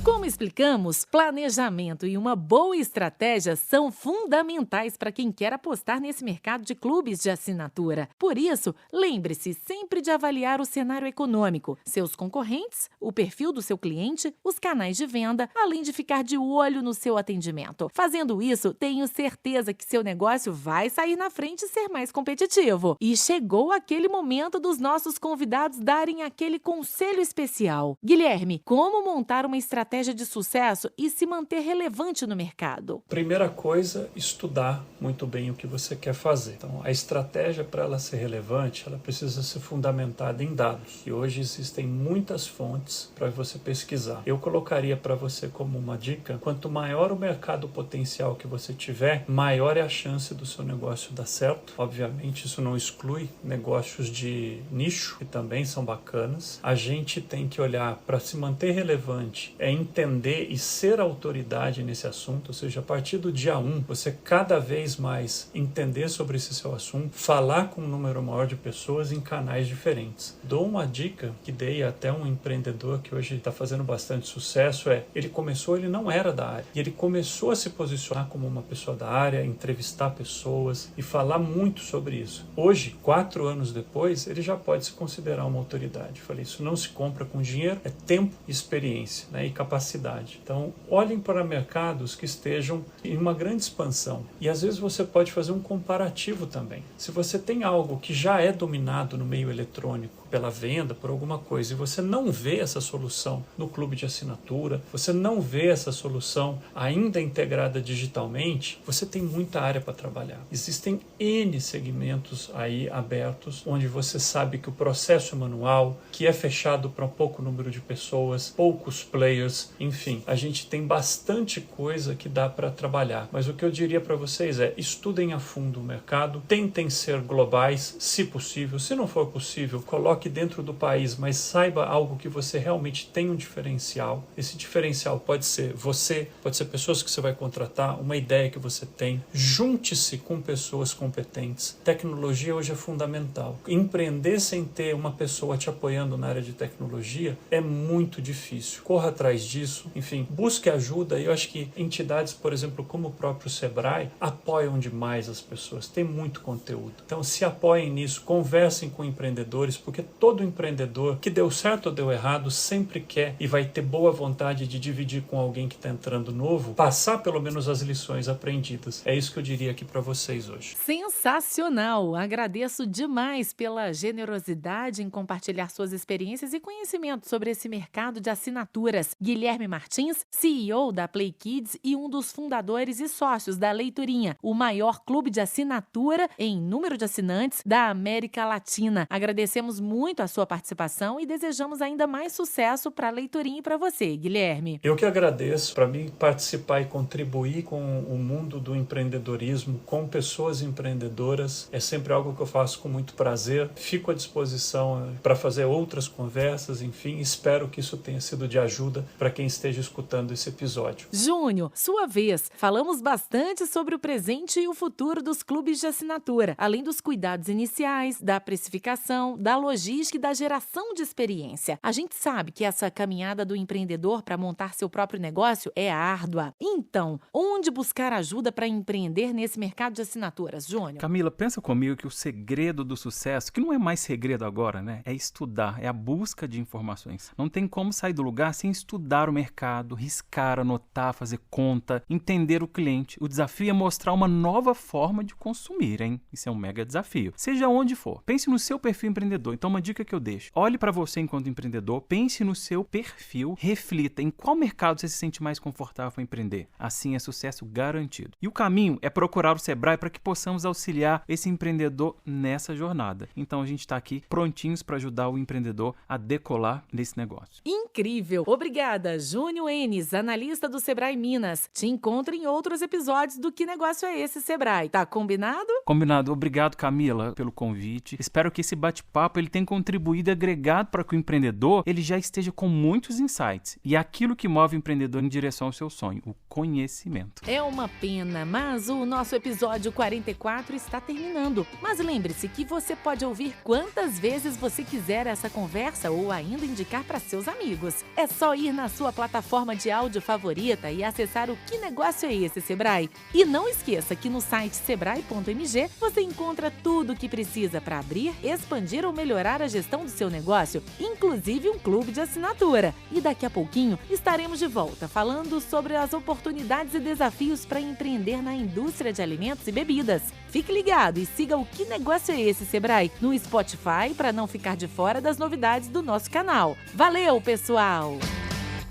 Como explicamos, planejamento e uma boa estratégia são fundamentais para quem quer apostar nesse mercado de clubes de assinatura. Por isso, lembre-se sempre de avaliar o cenário econômico, seus concorrentes, o perfil do seu cliente, os canais de venda, além de ficar de olho no seu atendimento. Fazendo isso, tenho certeza que seu negócio vai sair na frente e ser mais competitivo. E chegou aquele momento dos nossos convidados darem aquele conselho especial. Guilherme, como montar uma estratégia de sucesso e se manter relevante no mercado? Primeira coisa, estudar muito bem o que você quer fazer. Então, a estratégia para ela ser relevante, ela precisa ser fundamentada em dados. E hoje existem muitas fontes para você pesquisar. Eu colocaria para você como uma dica, quanto maior o mercado potencial que você tiver, maior é a chance do seu negócio dar certo. Obviamente, isso não exclui negócios de nicho, que também são bacanas. A gente tem que olhar para se manter relevante, entender e ser autoridade nesse assunto, ou seja, a partir do dia 1, você cada vez mais entender sobre esse seu assunto, falar com um número maior de pessoas em canais diferentes. Dou uma dica que dei até um empreendedor que hoje está fazendo bastante sucesso, ele não era da área, e ele começou a se posicionar como uma pessoa da área, entrevistar pessoas e falar muito sobre isso. Hoje, 4 anos depois, ele já pode se considerar uma autoridade. Eu falei, isso não se compra com dinheiro, é tempo e experiência, né, e capacidade. Então, olhem para mercados que estejam em uma grande expansão. E às vezes você pode fazer um comparativo também. Se você tem algo que já é dominado no meio eletrônico, pela venda, por alguma coisa, e você não vê essa solução no clube de assinatura, você não vê essa solução ainda integrada digitalmente, você tem muita área para trabalhar. Existem N segmentos aí abertos, onde você sabe que o processo é manual, que é fechado para um pouco número de pessoas, poucos players, enfim, a gente tem bastante coisa que dá para trabalhar. Mas o que eu diria para vocês é, estudem a fundo o mercado, tentem ser globais, se possível. Se não for possível, coloque dentro do país, mas saiba algo que você realmente tem um diferencial. Esse diferencial pode ser você, pode ser pessoas que você vai contratar, uma ideia que você tem. Junte-se com pessoas competentes. Tecnologia hoje é fundamental. Empreender sem ter uma pessoa te apoiando na área de tecnologia é muito difícil. Corra atrás disso. Enfim, busque ajuda. Eu acho que entidades, por exemplo, como o próprio Sebrae, apoiam demais as pessoas. Tem muito conteúdo. Então, se apoiem nisso, conversem com empreendedores, porque todo empreendedor que deu certo ou deu errado sempre quer e vai ter boa vontade de dividir com alguém que está entrando novo, passar pelo menos as lições aprendidas. É isso que eu diria aqui para vocês hoje. Sensacional! Agradeço demais pela generosidade em compartilhar suas experiências e conhecimentos sobre esse mercado de assinaturas. Guilherme Martins, CEO da Play Kids e um dos fundadores e sócios da Leiturinha, o maior clube de assinatura em número de assinantes da América Latina. Agradecemos muito a sua participação e desejamos ainda mais sucesso para a Leiturinha e para você, Guilherme. Eu que agradeço. Para mim, participar e contribuir com o mundo do empreendedorismo, com pessoas empreendedoras, é sempre algo que eu faço com muito prazer. Fico à disposição para fazer outras conversas, enfim, espero que isso tenha sido de ajuda para quem esteja escutando esse episódio. Júnior, sua vez. Falamos bastante sobre o presente e o futuro dos clubes de assinatura, além dos cuidados iniciais, da precificação, da logística e da geração de experiência. A gente sabe que essa caminhada do empreendedor para montar seu próprio negócio é árdua. Então, onde buscar ajuda para empreender nesse mercado de assinaturas, Júnior? Camila, pensa comigo que o segredo do sucesso, que não é mais segredo agora, né? É estudar, é a busca de informações. Não tem como sair do lugar sem estudar o mercado, riscar, anotar, fazer conta, entender o cliente. O desafio é mostrar uma nova forma de consumir, hein? Isso é um mega desafio. Seja onde for. Pense no seu perfil empreendedor. Então, uma dica que eu deixo. Olhe para você enquanto empreendedor, pense no seu perfil, reflita em qual mercado você se sente mais confortável para empreender. Assim é sucesso garantido. E o caminho é procurar o Sebrae para que possamos auxiliar esse empreendedor nessa jornada. Então, a gente está aqui prontinhos para ajudar o empreendedor a decolar nesse negócio. Incrível! Obrigada, Júnior Enes, analista do Sebrae Minas. Te encontro em outros episódios do Que Negócio é Esse, Sebrae? Tá combinado? Combinado. Obrigado, Camila, pelo convite. Espero que esse bate-papo ele tenha contribuído e agregado para que o empreendedor ele já esteja com muitos insights. E aquilo que move o empreendedor em direção ao seu sonho, o conhecimento. É uma pena, mas o nosso episódio 44 está terminando. Mas lembre-se que você pode ouvir quantas vezes você quiser essa conversa ou ainda indicar para seus amigos. É só ir na sua plataforma de áudio favorita e acessar o Que Negócio é Esse, Sebrae? E não esqueça que no site sebrae.mg você encontra tudo o que precisa para abrir, expandir ou melhorar a gestão do seu negócio, inclusive um clube de assinatura. E daqui a pouquinho estaremos de volta falando sobre as oportunidades e desafios para empreender na indústria de alimentos e bebidas. Fique ligado e siga o Que Negócio é Esse, Sebrae? No Spotify para não ficar de fora das novidades do nosso canal. Valeu, pessoal!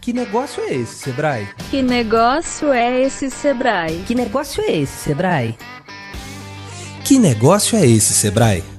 Que negócio é esse, Sebrae? Que negócio é esse, Sebrae? Que negócio é esse, Sebrae? Que negócio é esse, Sebrae?